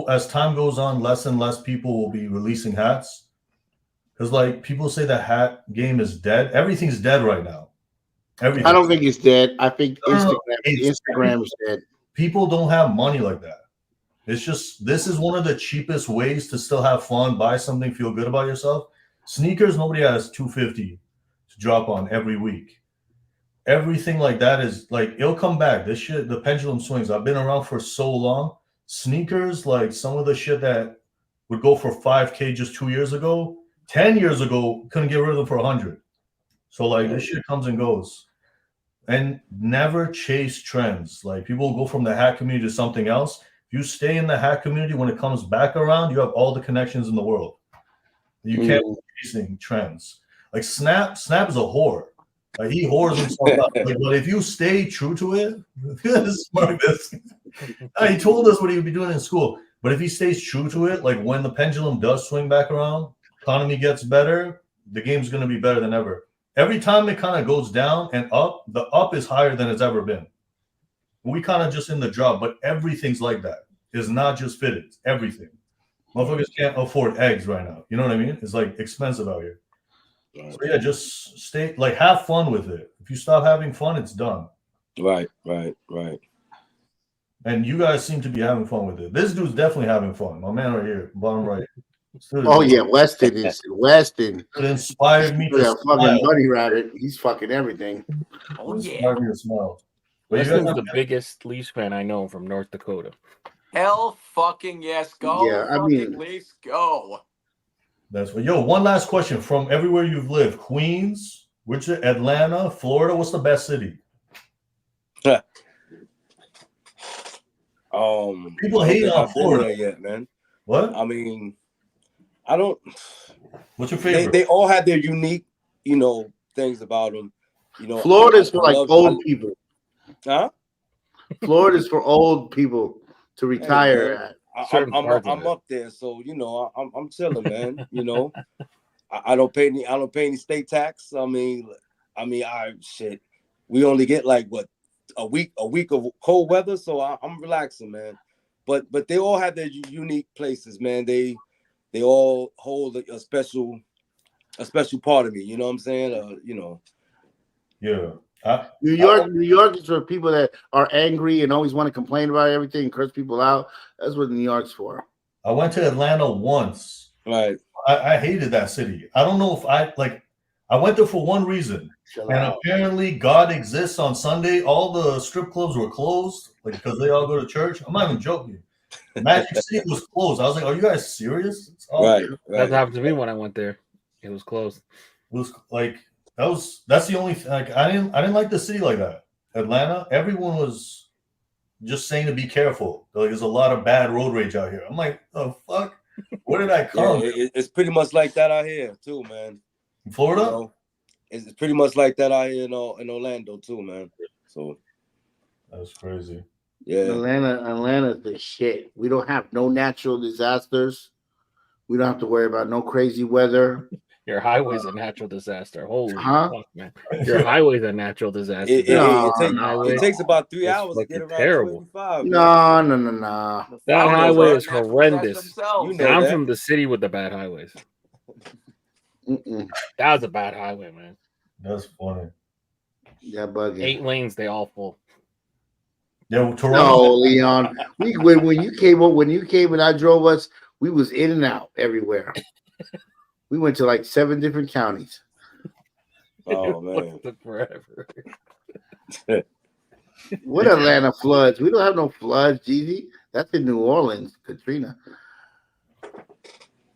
as time goes on, less and less people will be releasing hats. Because like people say the hat game is dead. Everything's dead right now. Everything. I don't think it's dead. I think Instagram is dead. People don't have money like that. It's just, this is one of the cheapest ways to still have fun, buy something, feel good about yourself. Sneakers, nobody has $250 to drop on every week. Everything like that is like, it'll come back. This shit, the pendulum swings. I've been around for so long. Sneakers, like some of the shit that would go for $5K just 2 years ago, 10 years ago, couldn't get rid of them for 100. So like this shit comes and goes. And never chase trends. Like people will go from the hat community to something else. If you stay in the hat community, when it comes back around, you have all the connections in the world. You can't be chasing trends. Like Snap is a whore. Like he whores himself up. Like, but if you stay true to it, he told us what he would be doing in school. But if he stays true to it, like when the pendulum does swing back around, economy gets better, the game's going to be better than ever. Every time it kind of goes down and up, the up is higher than it's ever been. We kind of just in the drop, but everything's like that. It's not just fitted. It's everything. Motherfuckers can't afford eggs right now. You know what I mean? It's like expensive out here. So yeah, just stay, like have fun with it. If you stop having fun, it's done. Right. And you guys seem to be having fun with it. This dude's definitely having fun. My man right here, bottom right. Oh yeah, Weston. It inspired me to That fucking smile. bunny rabbit. He's fucking everything. Oh It yeah. inspired me to smile. But you Weston's guys, the biggest Leafs fan I know from North Dakota. Hell fucking yes. Go. Yeah, I fucking mean- Leafs, go. that's what. Yo, one last question from everywhere you've lived: Queens, which Atlanta, Florida. What's the best city? People hate on Florida yet, man. What? I mean, I don't. What's your favorite? They all have their unique, things about them. Florida's for like old I- people. Huh? Florida's for old people to retire at. I'm up there, so I'm chilling, man. I don't pay any state tax. I mean, shit. We only get like what a week of cold weather, so I'm relaxing, man. But they all have their unique places, man. They all hold a special part of me. You know what I'm saying? Yeah. New York is for people that are angry and always want to complain about everything, curse people out. That's what New York's for. I went to Atlanta once. Right. I hated that city. I don't know if I went there for one reason. Chill And out. apparently God exists on Sunday. All the strip clubs were closed, like because they all go to church. I'm not even joking. Magic City was closed. I was like, "Are you guys serious?" Right. That happened to me when I went there. It was closed. It was like that's the only like I didn't like the city like that. Atlanta, everyone was just saying to be careful. Like there's a lot of bad road rage out here. I'm like, the fuck? Where did I come? Yeah, it's pretty much like that out here too, man. In Florida? It's pretty much like that out here in Orlando too, man. So that's crazy. Yeah, Atlanta's the shit. We don't have no natural disasters. We don't have to worry about no crazy weather. Your highway's a natural disaster. Holy Huh? fuck, man. Your highway's a natural disaster. it takes about 3 hours to get around terrible. 285. No. That highway is horrendous. You know I'm that. from the city with the bad highways. That was a bad highway, man. That's funny. Yeah, bugging. 8 lanes, they all full. Yeah, No, Leon. When you came and I drove us, we was in and out everywhere. We went to like 7 different counties. Oh man, Took forever. What Atlanta floods? We don't have no floods, Jeezy. That's in New Orleans, Katrina.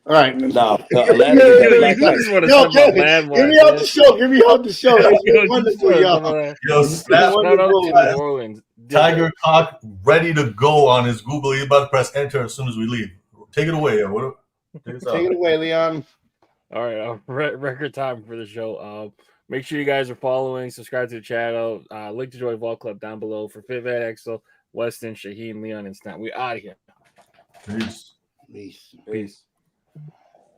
All right. no, Atlanta. Yo, Kevin, get me out the show. Get me out the show. It's wonderful, y'all. Yo, Snap New Orleans. Tiger Cock ready to go on his Google. He's about to press enter as soon as we leave. Take it away. Take it away, Leon. All right, record time for the show. Make sure you guys are following, subscribe to the channel. Link to join Vault Club down below for Fit Van Exel, Weston, Shaheen, Leon, and Snap. We out of here. Peace. Peace. Peace.